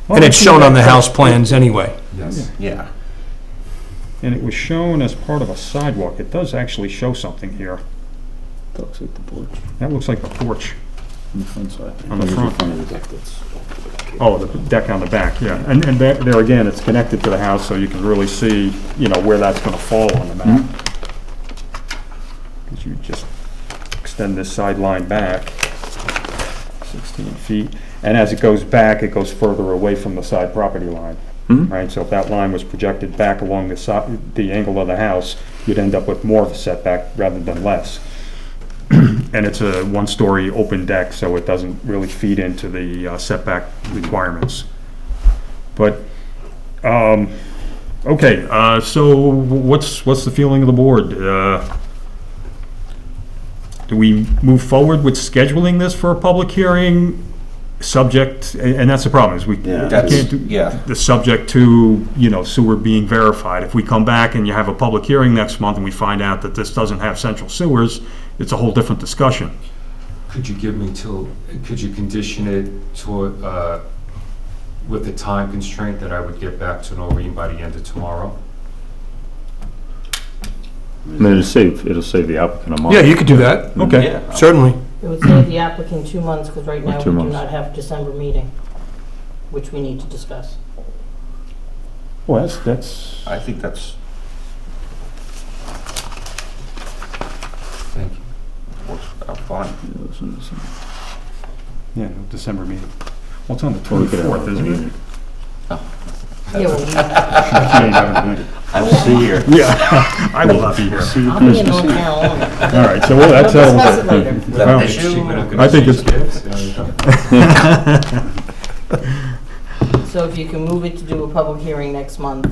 And it's shown on the house plans anyway. Yes. Yeah. And it was shown as part of a sidewalk. It does actually show something here. That looks like the porch That looks like the porch. on the front side. On the front. of the deck, that's. Oh, the deck on the back, yeah. And there again, it's connected to the house, so you can really see, where that's gonna fall on the map. Because you just extend this sideline back 16 feet. And as it goes back, it goes further away from the side property line. Right, so if that line was projected back along the angle of the house, you'd end up with more of a setback rather than less. And it's a one-story open deck, so it doesn't really feed into the setback requirements. But, okay, so what's the feeling of the board? Do we move forward with scheduling this for a public hearing? Subject, and that's the problem, is we Yeah. can't do the subject to, sewer being verified. If we come back and you have a public hearing next month and we find out that this doesn't have central sewers, it's a whole different discussion. Could you could you condition it to, with a time constraint that I would get back to Noreen by the end of tomorrow? I mean, it'll save the applicant a month. Yeah, you could do that. Okay. Yeah. Certainly. It would save the applicant 2 months, because right now we 2 do months. not have December meeting, which we need to discuss. Well, that's, I think that's, Thank you. works out fine. Yeah, no December meeting. Well, it's on the well, we could have 24th, isn't it? meeting. Yeah, well, I will see here. Yeah, I will not be here. I'll be in North Carolina. All right, so that We'll discuss settles it later. Is that Well, an issue? I think it's, So if you can move it to do a public hearing next month.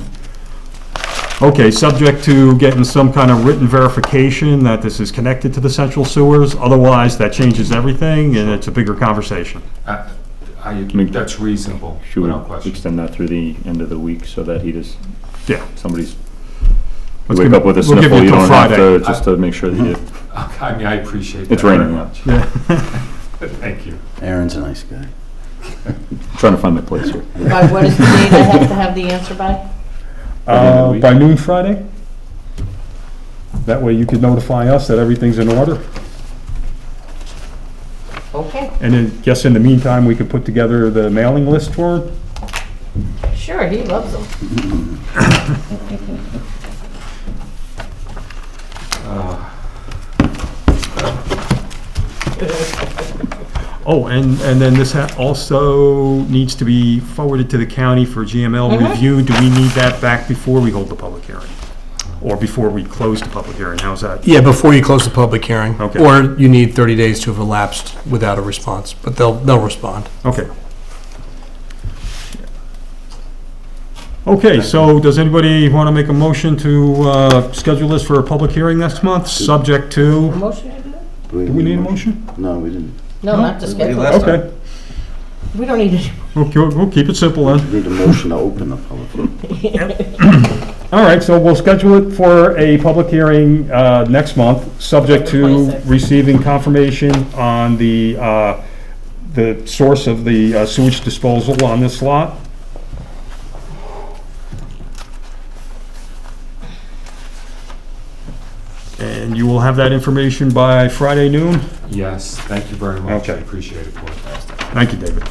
okay, subject to getting some kind of written verification that this is connected to the central sewers, otherwise that changes everything and it's a bigger conversation. That's reasonable, Should without we question. extend that through the end of the week so that he just, Yeah. somebody's, Let's wake give up with a we'll give sniffle, you till don't have Friday. to, just to make sure that you, I mean, I appreciate that it's very raining. much. Yeah. Thank you. Aaron's a nice guy. Trying to find my place here. By what is the date I have to have the answer by? By noon Friday? That way you could notify us that everything's in order. Okay, And then, guess in the meantime, we could put together the mailing list for him? sure, he loves them. Oh, and then this also needs to be forwarded to the county for GML review. Do we need that back before we hold the public hearing? Or before we close the public hearing? How's that? Yeah, before you close the public hearing. Okay. Or you need 30 days to have elapsed without a response, but they'll respond. Okay. Okay, so does anybody want to make a motion to schedule this for a public hearing next month, subject to? Motion to do it? Do we need a motion? No, we didn't. No, not to schedule last it. time. Okay, We don't need it. we'll keep it simple then. We need a motion to open the public hearing. All right, so we'll schedule it for a public hearing next month, subject to November 26th. receiving confirmation on the source of the sewage disposal on this lot. And you will have that information by Friday noon? Yes, thank you very much. I Okay. appreciate it, Board. Thank you, David.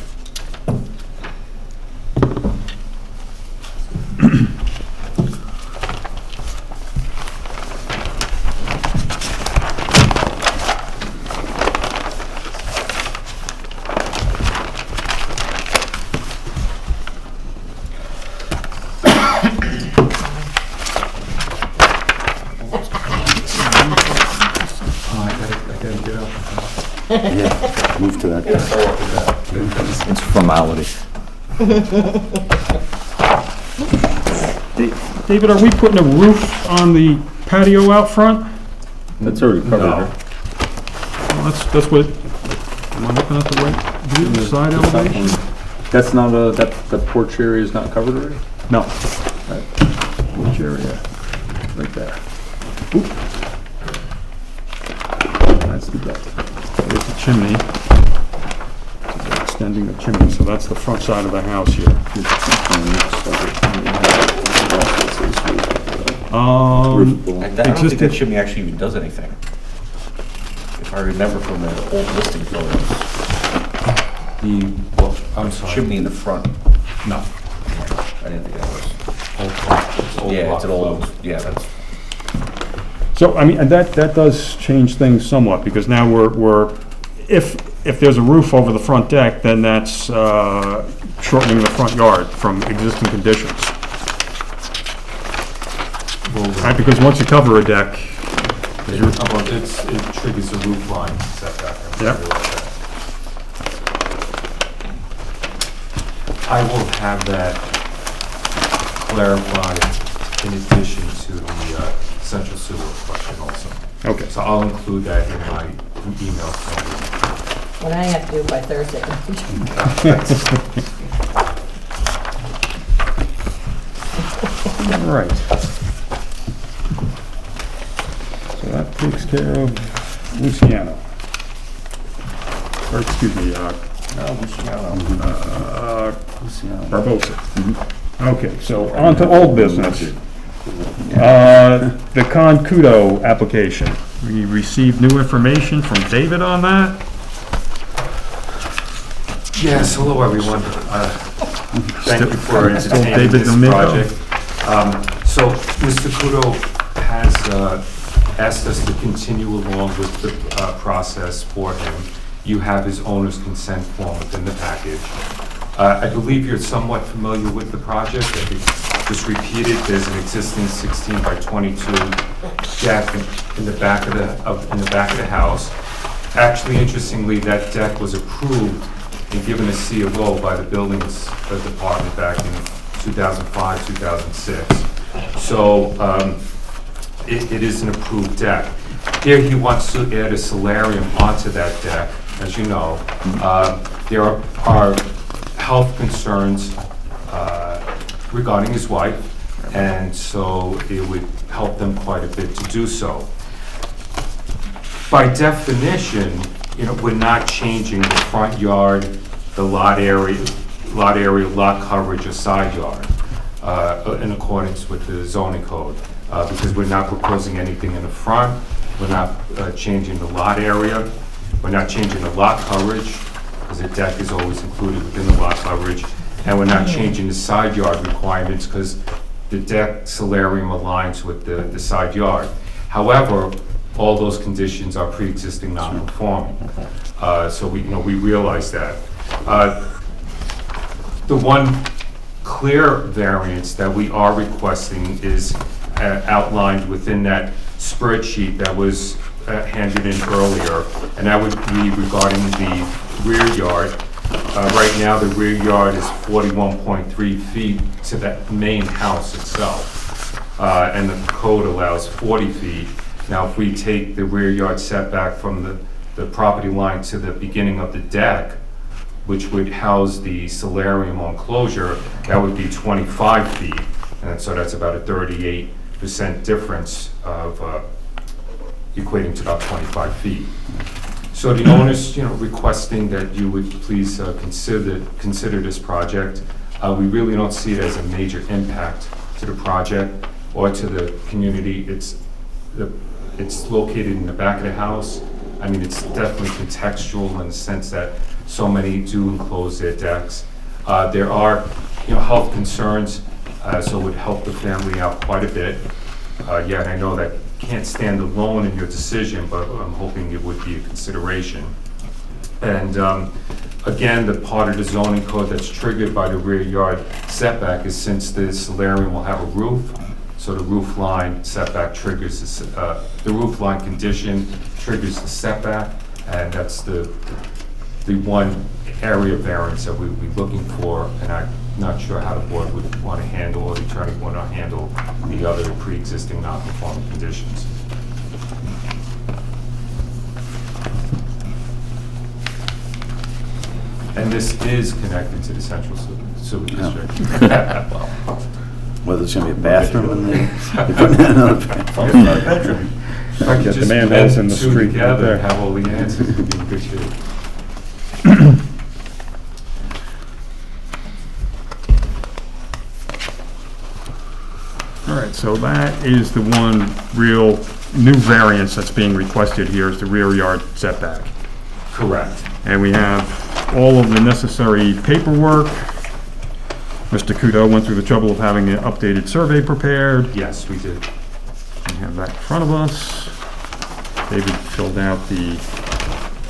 I gotta get up. Yeah, move to that. It's formality. David, are we putting a roof on the patio out front? That's already covered. No. right? Well, that's what, am I looking at the right view, the side elevation? That's not that porch area is not covered already? No. Which area? Right there. Oop. That's the deck. There's the chimney. They're extending the chimney, so that's the front side of the house here. I don't think Existing- that chimney actually even does anything. If I remember from the old listing photos, I'm sorry. chimney in the front, No. I didn't think that was. It's old Yeah, block it's an old, flow. yeah, that's, So, I mean, and that does change things somewhat, because now if there's a roof over the front deck, then that's shortening the front yard from existing conditions. Right, because once you cover a deck, It triggers a roof line setback. Yep. I will have that clarified in addition to the central sewer question also. okay. So I'll include that in my email. And I have to do it by Thursday. All right. So that takes care of Luciano. Or, excuse me, Barbosa. Okay, so on to old business. The Concudo application. We received new information from David on that. Yes, hello, everyone. Thank you for Still entertaining David this Domingo. project. So, Mr. Kudo has asked us to continue along with the process for him. You have his owner's consent form within the package. I believe you're somewhat familiar with the project. I could just repeat it. There's an existing 16 by 22 deck in the back of the house. Actually, interestingly, that deck was approved and given a C of O by the buildings department back in 2005, 2006. So it is an approved deck. Here he wants to add a solarium onto that deck. As you know, there are health concerns regarding his wife, and so it would help them quite a bit to do so. By definition, we're not changing the front yard, the lot area, lot coverage, or side yard in accordance with the zoning code, because we're not proposing anything in the front, we're not changing the lot area, we're not changing the lot coverage, because the deck is always included within the lot coverage, and we're not changing the side yard requirements, because the deck solarium aligns with the side yard. However, all those conditions are pre-existing non-conforming. So we realize that. The one clear variance that we are requesting is outlined within that spreadsheet that was handed in earlier, and that would be regarding the rear yard. Right now, the rear yard is 41.3 feet to the main house itself, and the code allows 40 feet. Now, if we take the rear yard setback from the property line to the beginning of the deck, which would house the solarium enclosure, that would be 25 feet. And so that's about a 38% difference of equating to about 25 feet. So the owner's, requesting that you would please consider this project. We really don't see it as a major impact to the project or to the community. It's located in the back of the house. I mean, it's definitely contextual in the sense that so many do enclose their decks. There are, health concerns, so it would help the family out quite a bit. Yeah, and I know that can't stand alone in your decision, but I'm hoping it would be a consideration. And again, the part of the zoning code that's triggered by the rear yard setback is since the solarium will have a roof, so the roof line setback triggers, the roof line condition triggers the setback, and that's the one area variance that we'd be looking for, and I'm not sure how the board would want to handle, or the attorney would want to handle the other pre-existing non-conforming conditions. And this is connected to the central sewer district. Whether it's gonna be a bathroom in there. If I could Get the just manholes in blend the two street right together there. and have all the answers, would be in good shape. All right, so that is the one real new variance that's being requested here, is the rear yard setback. Correct. And we have all of the necessary paperwork. Mr. Kudo went through the trouble of having an updated survey prepared. Yes, we did. We have that in front of us. David filled out the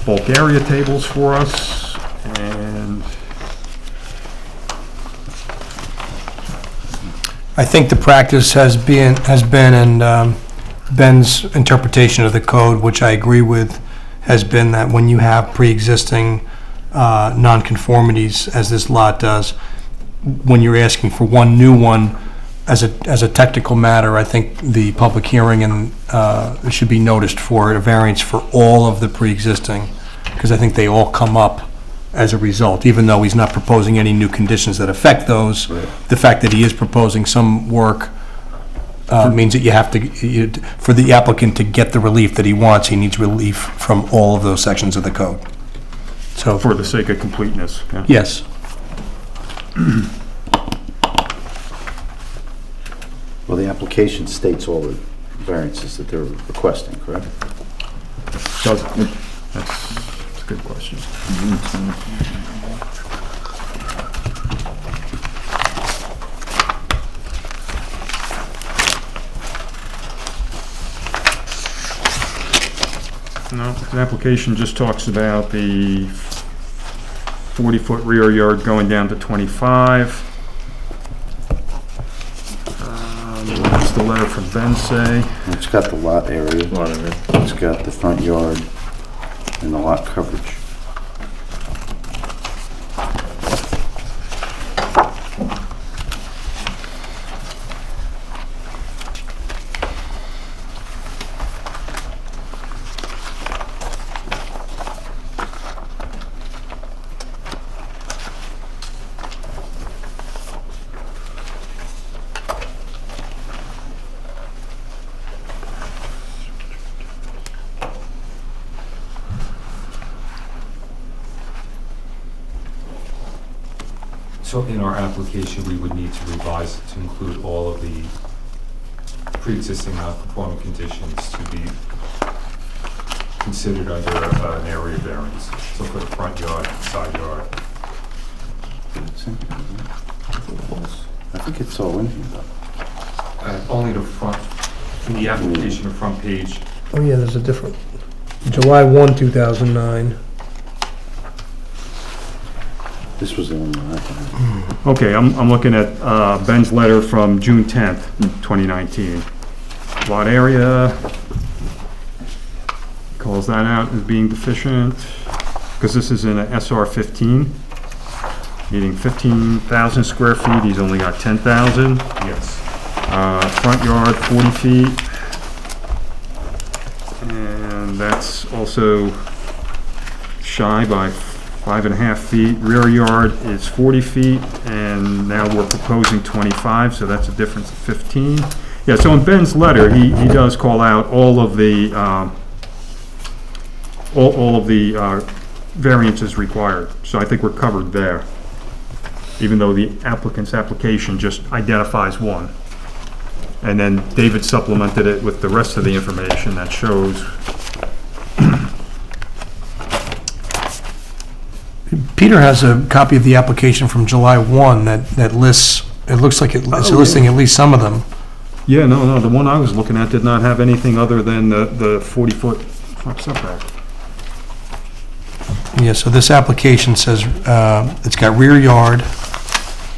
bulk area tables for us, and I think the practice has been, and Ben's interpretation of the code, which I agree with, has been that when you have pre-existing nonconformities, as this lot does, when you're asking for one new one, as a technical matter, I think the public hearing and should be noticed for a variance for all of the pre-existing, because I think they all come up as a result, even though he's not proposing any new conditions that affect those. Right. The fact that he is proposing some work means that you have to, for the applicant to get the relief that he wants, he needs relief from all of those sections of the code. So, for the sake of completeness. Yeah. yes. Well, the application states all the variances that they're requesting, correct? Does it? That's a good question. No, the application just talks about the 40-foot rear yard going down to 25. What's the letter from Ben say? It's got the lot area, Lot of it. it's got the front yard, and the lot coverage. So in our application, we would need to revise it to include all of the pre-existing non-conforming conditions to be considered under an area variance. So for the front yard, side yard. I think it's all in here, though. Only the front, in the application, the front page. Oh, yeah, there's a different, July 1, 2009. This was the only one I had. Okay, I'm looking at Ben's letter from June 10th, 2019. Lot area, calls that out as being deficient, because this is in a SR 15, meaning 15,000 square feet, he's only got 10,000. Yes. Front yard, 40 feet. And that's also shy by 5.5 feet. Rear yard is 40 feet, and now we're proposing 25, so that's a difference of 15. Yeah, so in Ben's letter, he does call out all of the, all of the variances required. So I think we're covered there, even though the applicant's application just identifies one. And then David supplemented it with the rest of the information that shows. Peter has a copy of the application from July 1 that lists, it looks like it's listing at least some of them. Yeah, no, the one I was looking at did not have anything other than the 40-foot front setback. Yeah, so this application says, it's got rear yard.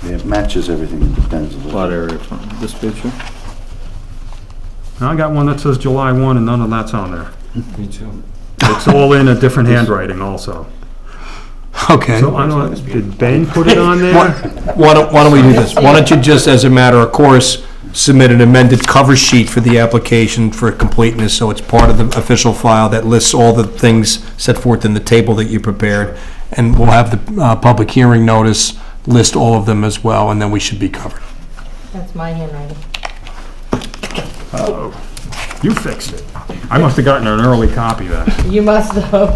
Yeah, it matches everything in Ben's list. Lot area from this picture. Now, I got one that says July 1, and none of that's on there. Me too. It's all in a different handwriting also. Okay. So I don't, did Ben put it on there? Why don't we do this? Why don't you just, as a matter of course, submit an amended cover sheet for the application for completeness, so it's part of the official file that lists all the things set forth in the table that you prepared, and we'll have the public hearing notice list all of them as well, and then we should be covered. That's my handwriting. Uh-oh. You fixed it. I must have gotten an early copy then. You must have.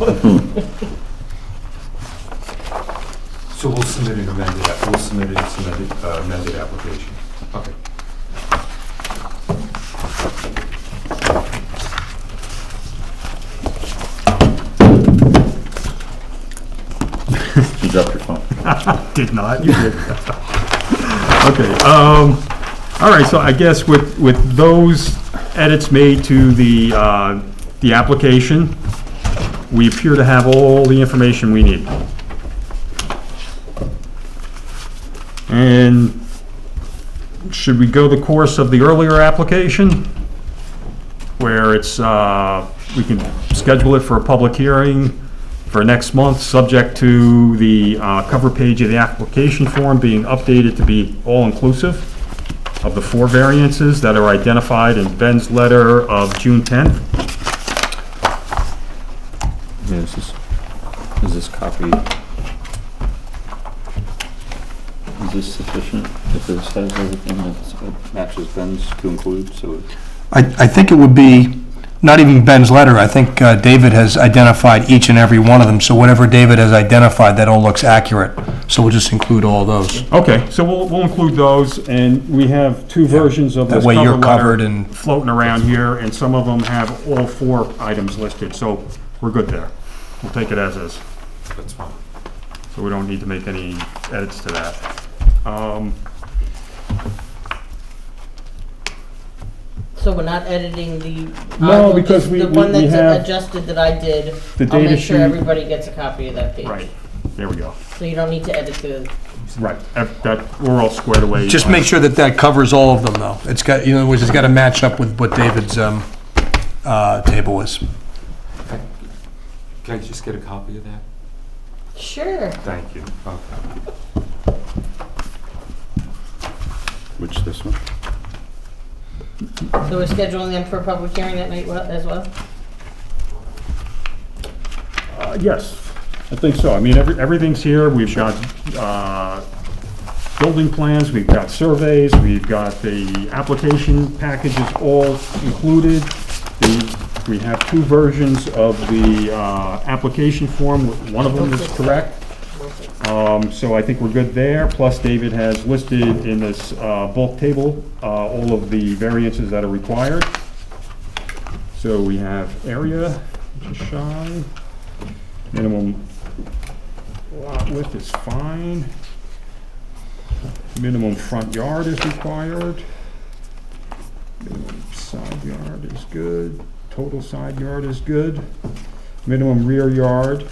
So we'll submit an amended, amended application. Okay. You dropped your phone. Did not, you did. Okay, all right, so I guess with those edits made to the application, we appear to have all the information we need. And should we go the course of the earlier application, where it's, we can schedule it for a public hearing for next month, subject to the cover page of the application form being updated to be all-inclusive of the 4 variances that are identified in Ben's letter of June 10th? Yeah, is this copy, is this sufficient? If this has everything that matches Ben's to include, so. I think it would be, not even Ben's letter, I think David has identified each and every one of them, so whatever David has identified, that all looks accurate. So we'll just include all those. Okay, so we'll include those, and we have two versions of That this way cover you're covered letter and- floating around here, and some of them have all 4 items listed, so we're good there. We'll take it as is. That's fine. So we don't need to make any edits to that. So we're not editing the. No, because we The one have that's adjusted that I did, the I'll data make sure sheet. everybody gets a copy of that page. Right, there we go. So you don't need to edit the, Right, that, we're all squared away. Just make sure that that covers all of them, though. It's got, in other words, it's got to match up with what David's table is. Can I just get a copy of that? sure. Thank you. Okay. Which, this one? So we're scheduling them for a public hearing that night as well? Yes, I think so. I mean, everything's here. We've got building plans, we've got surveys, we've got the application packages all included. We have 2 versions of the application form. One of them is correct. So I think we're good there. Plus, David has listed in this bulk table all of the variances that are required. So we have area, which is shy. Minimum lot width is fine. Minimum front yard is required. Minimum side yard is good. Total side yard is good. Minimum rear yard.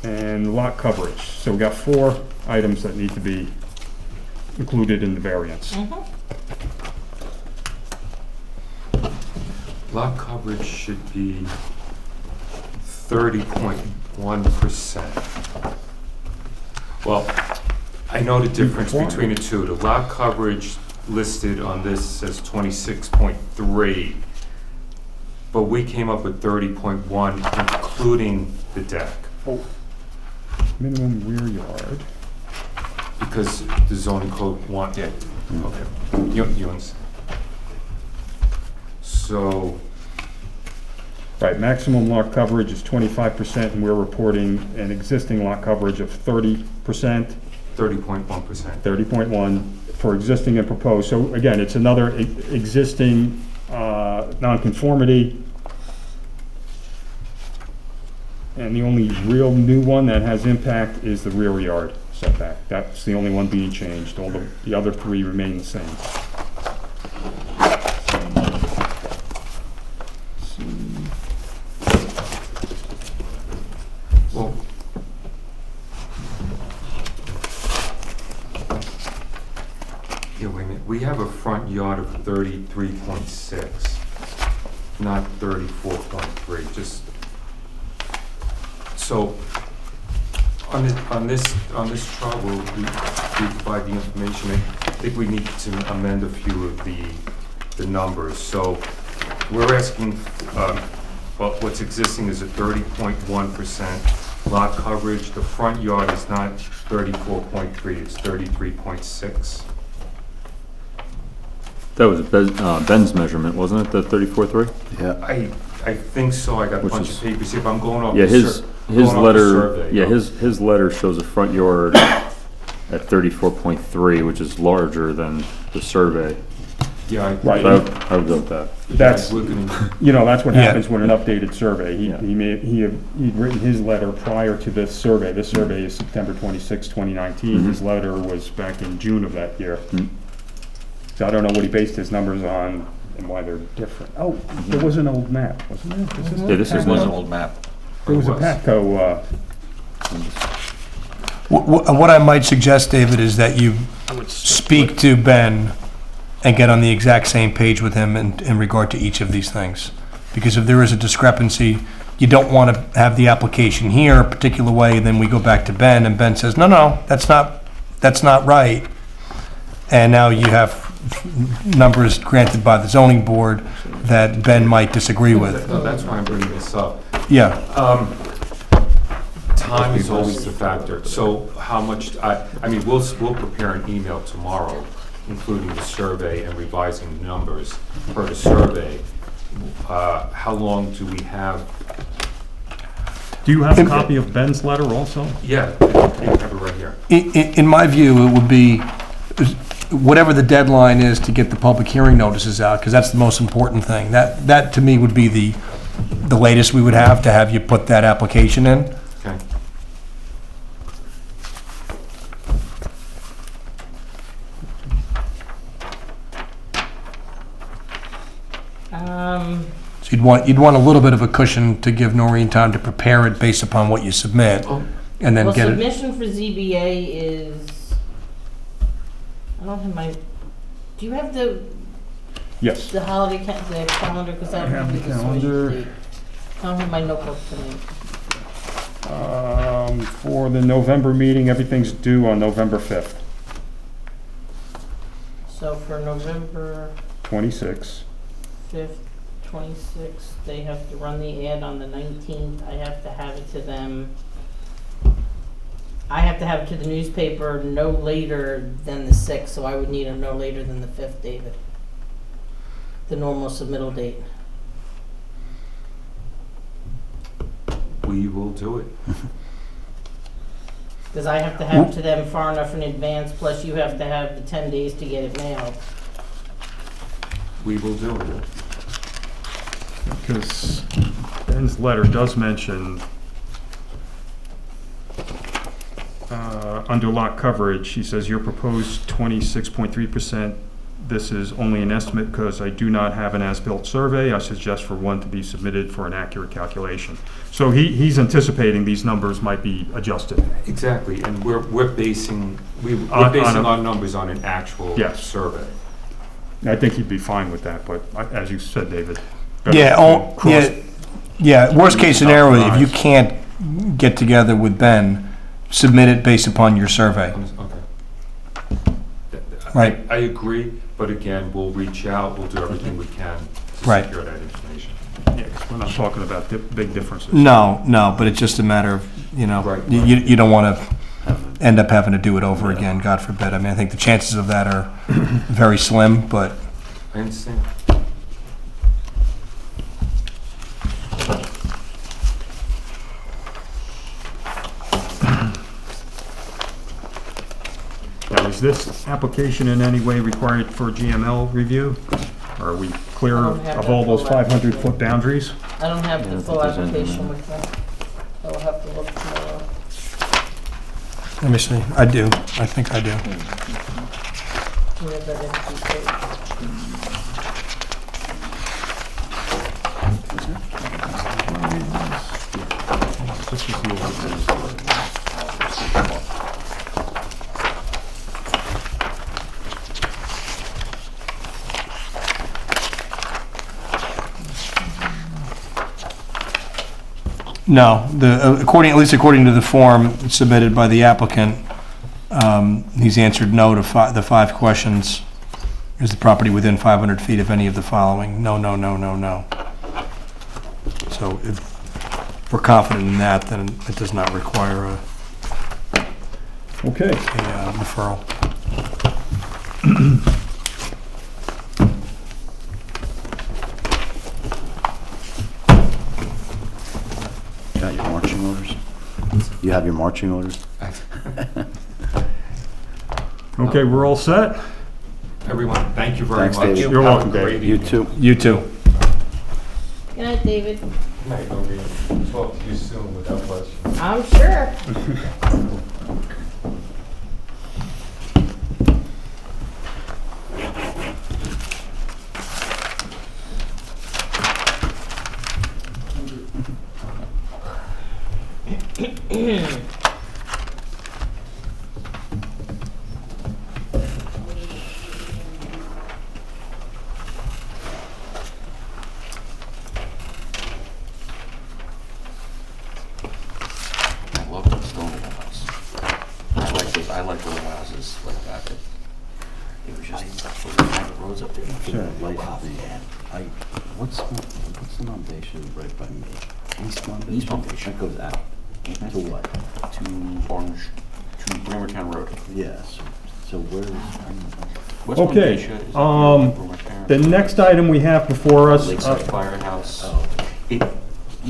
And lot coverage. So we got 4 items that need to be included in the variance. Lot coverage should be 30.1%. Well, I know the difference between the two. The lot coverage listed on this says 26.3, but we came up with 30.1, including the deck, Minimum rear yard. because the zoning code want, yeah, okay. You understand? So, Right, maximum lot coverage is 25%, and we're reporting an existing lot coverage of 30%, 30.1%. 30.1 for existing and proposed. So again, it's another existing nonconformity. And the only real new one that has impact is the rear yard setback. That's the only one being changed. All the other 3 remain the same. Well, yeah, wait a minute. We have a front yard of 33.6, not 34.3. Just so on this chart, we provide the information. I think we need to amend a few of the numbers. So we're asking. Well, what's existing is a 30.1% lot coverage. The front yard is not 34.3, it's 33.6. That was Ben's measurement, wasn't it, the 34.3? Yeah. I think so. I got a Which bunch is- of papers. If I'm going off Yeah, the his going off the letter, survey, yeah, his letter shows a front yard at 34.3, which is larger than the survey. Yeah, Right. So I would go with that. That's, we're gonna, that's what Yeah. happens with an updated survey. Yeah. He'd written his letter prior to this survey. This survey is September 26, 2019. Mhm. His letter was back in June of that year. Mm. So I don't know what he based his numbers on and why they're different. Oh, there was an old map, wasn't there? Is Yeah, this is Patco? an old map. There was a Patco, What I might suggest, David, is that you speak to Ben and get on the exact same page with him in regard to each of these things. Because if there is a discrepancy, you don't want to have the application here a particular way, and then we go back to Ben, and Ben says, no, that's not right. And now you have numbers granted by the zoning board that Ben might disagree with. no, that's why I'm bringing this up. Yeah, Time is always the factor. So how much, I mean, we'll prepare an email tomorrow, including the survey and revising the numbers per the survey. How long do we have Do you have a copy of Ben's letter also? Yeah, I have it right here. In my view, it would be whatever the deadline is to get the public hearing notices out, because that's the most important thing. That to me would be the latest we would have to have you put that application in. Okay. So you'd want a little bit of a cushion to give Noreen time to prepare it based upon what you submit, and then Well, get it. submission for ZBA is, I don't have my, do you have Yes. the holiday, the calendar, because that I have would be the the switch calendar. date. I don't have my notebook tonight. For the November meeting, everything's due on November 5th, So for November 26. 5th, 26th, they have to run the ad on the 19th. I have to have it to them. I have to have it to the newspaper no later than the 6th, so I would need a no later than the 5th, David. The normal submittal date. We will do it. Because I have to have it to them far enough in advance, plus you have to have the 10 days to get it mailed. We will do it. Because Ben's letter does mention, under lot coverage, he says, your proposed 26.3%, this is only an estimate because I do not have an as-built survey. I suggest for one to be submitted for an accurate calculation. So he's anticipating these numbers might be adjusted. Exactly, and we're basing On a- our numbers on an actual Yes. survey. I think he'd be fine with that, but as you said, David. better Yeah, to cross- worst case scenario, if you can't get together with Ben, submit it based upon your survey. Okay. Right. I agree, but again, we'll reach out, we'll do everything we can to Right. secure that information. Yeah, 'cause we're not talking about big differences. No, but it's just a matter of, Right. you don't want to end up having to do it over again, God forbid. I mean, I think the chances of that are very slim, but I understand. Now, is this application in any way required for GML review? Are we clear I don't have of that all those full 500-foot boundaries? I don't have the Yeah, full I think there's application anything. with me. I'll have to look tomorrow. let me see. I do. I think I do. Do you have that empty page? This is the old one. No, at least according to the form submitted by the applicant, he's answered no to the 5 questions. Is the property within 500 feet of any of the following? No, no, no, no, no. So if we're confident in that, then it does not require a Okay. deferral. Got your marching orders? You have your marching orders? Okay, we're all set? Everyone, thank you very Thanks, much. David. You're Have a welcome, great David. You evening. too. You too. Good night, David. Good night, Noreen. Talk to you soon without question. I'm sure. I love the stone walls. I like little houses like that. It was just, the roads up there. Sure, life of the, what's the foundation right by me? East Foundation? East Foundation. That goes out. To what? To Orange, to Bremertown Road. Yes. So where's, West Okay, Mondacia is up here, the next item we have before us, Lakeside Firehouse.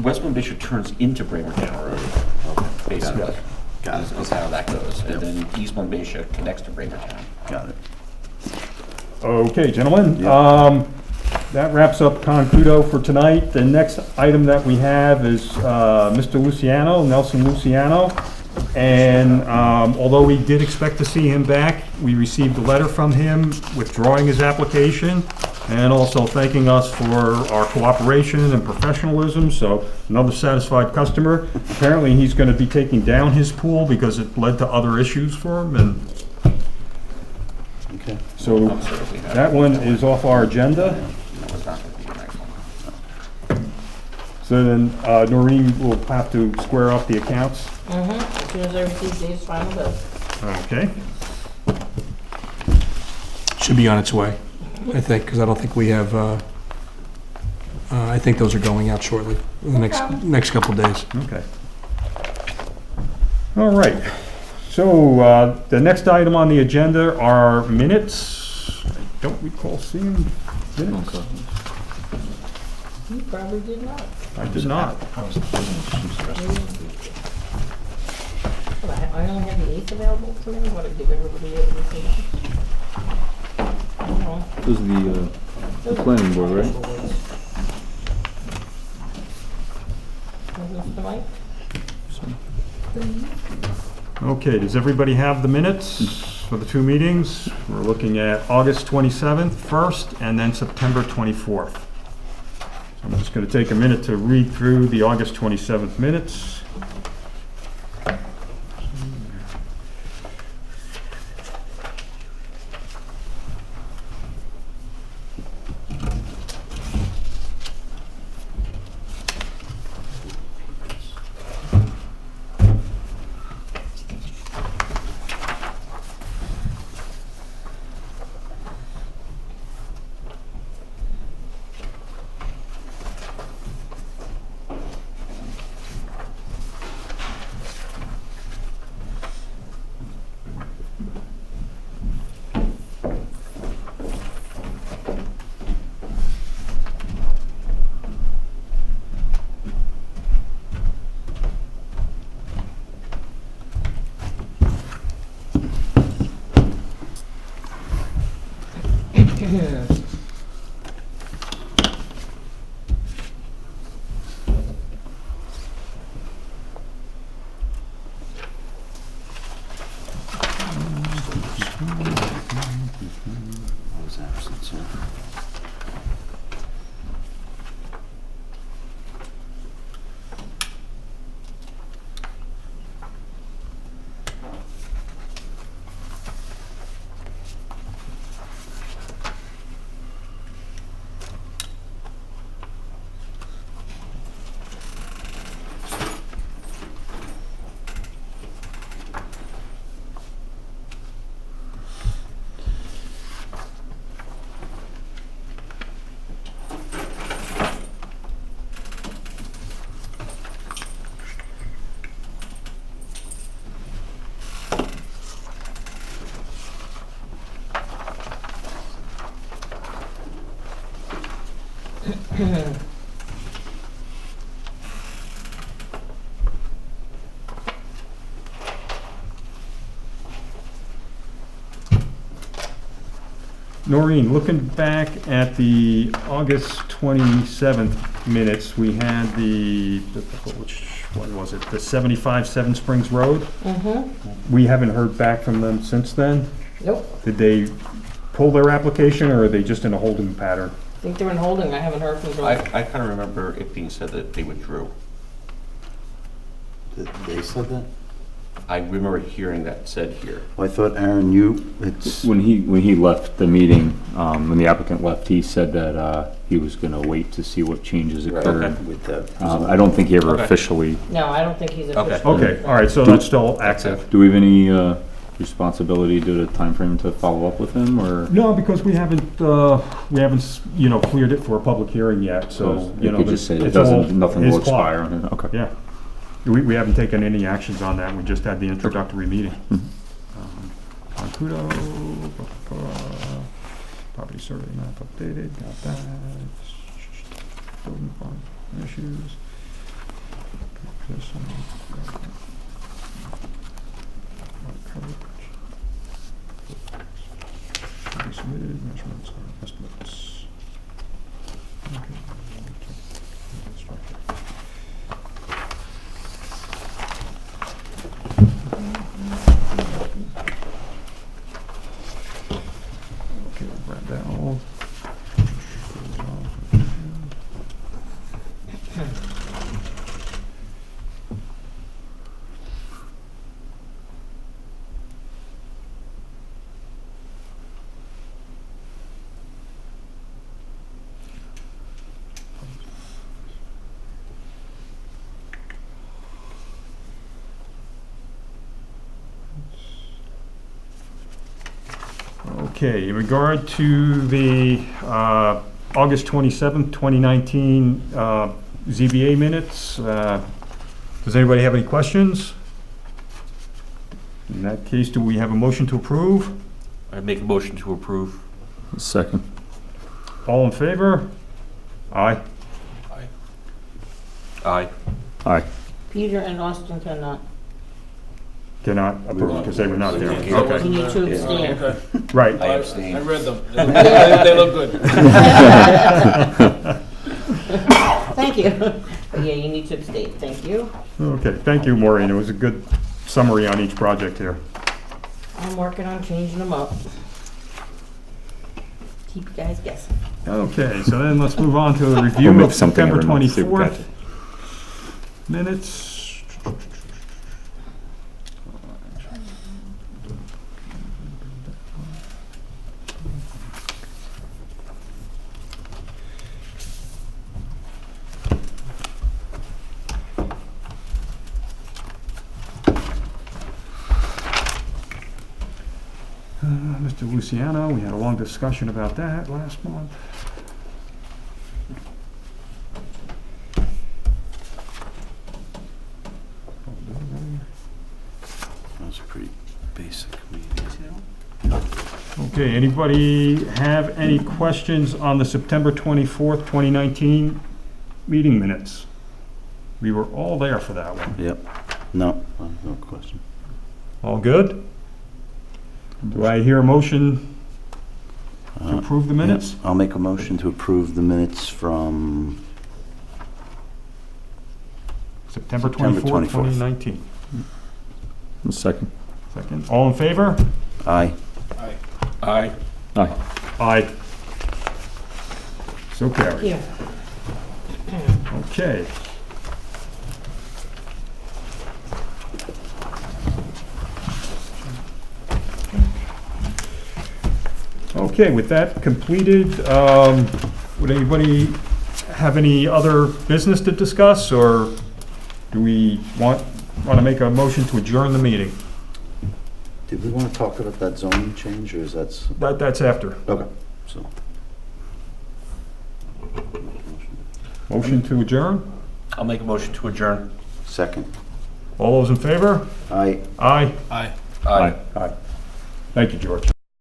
West Bishop turns into Bramertown Road, basically. Got it. Is how that goes. And then East Bishop connects to Bramertown. Got it. Okay, gentlemen, Yeah. that wraps up Concudo for tonight. The next item that we have is Mr. Luciano, Nelson Luciano. And although we did expect to see him back, we received a letter from him withdrawing his application and also thanking us for our cooperation and professionalism, so another satisfied customer. Apparently, he's going to be taking down his pool because it led to other issues for him, and Okay. so that one is off our agenda. No, it's not gonna be the next one. So then Noreen will have to square off the accounts. As soon as I receive these final bills. Okay. Should be on its way, I think, because I don't think we have, I think those are going out shortly, in the next couple of days. Okay. All right. So the next item on the agenda are minutes. I don't recall seeing minutes. You probably did not. I did not. I only have the 8th available to me, what, I give everybody everything? I don't know. This is the planning board, right? Is this the mic? Okay, does everybody have the minutes for the two meetings? We're looking at August 27th first, and then September 24th. So I'm just going to take a minute to read through the August 27th minutes. I was absent, so. Noreen, looking back at the August 27th minutes, we had which one was it? The 75 Seven Springs Road? We haven't heard back from them since then? Nope, Did they pull their application, or are they just in a holding pattern? I think they're in holding, I haven't heard from them. I kind of remember it being said that they withdrew. They said that? I remember hearing that said here. Well, I thought, Aaron, it's, When he left the meeting, when the applicant left, he said that he was gonna wait to see what changes occurred. with the. I don't think he ever Okay. officially. No, I don't think he's Okay. officially. Okay, all right, so that's still active. Do we have any responsibility due to timeframe to follow up with him, or? No, because we haven't, cleared it for a public hearing yet, so, You could just say it it's all doesn't, nothing his will clock. expire. Okay. Yeah. We haven't taken any actions on that, we just had the introductory meeting. Concudo, property survey map updated, got that. Building fund issues. Okay, in regard to the August 27th, 2019 ZBA minutes, does anybody have any questions? In that case, do we have a motion to approve? I'd make a motion to approve. Second. All in favor? Aye. Aye. Aye. Peter and Austin cannot. Cannot approve because they were not there. Okay. You Okay, need to abstain. Okay. right. I read them. They look good. Thank you. But yeah, you need to abstain, thank you. Okay, thank you, Maureen. It was a good summary on each project here. I'm working on changing them up. Keep you guys guessing. Okay, so then let's move on to a review We'll make of something September of it, see if we got 24th it. minutes. Mr. Luciano, we had a long discussion about that last month. That was a pretty basic meeting. Okay, anybody have any questions on the September 24th, 2019 meeting minutes? We were all there for that one. Yep. No, no question. All good? Do I hear a motion to approve the minutes? Yep, I'll make a motion to approve the minutes from September September 24th, 24th. 2019. Second. Second, all in favor? Aye. Aye. Aye. Aye. So carried. Here. Okay. Okay, with that completed, would anybody have any other business to discuss, or do we want to make a motion to adjourn the meeting? Did we want to talk about that zoning change, or is that? That's after. Okay, so. Motion to adjourn? I'll make a motion to adjourn. Second. All those in favor? Aye. Aye. Aye. Aye. Aye. Thank you, George.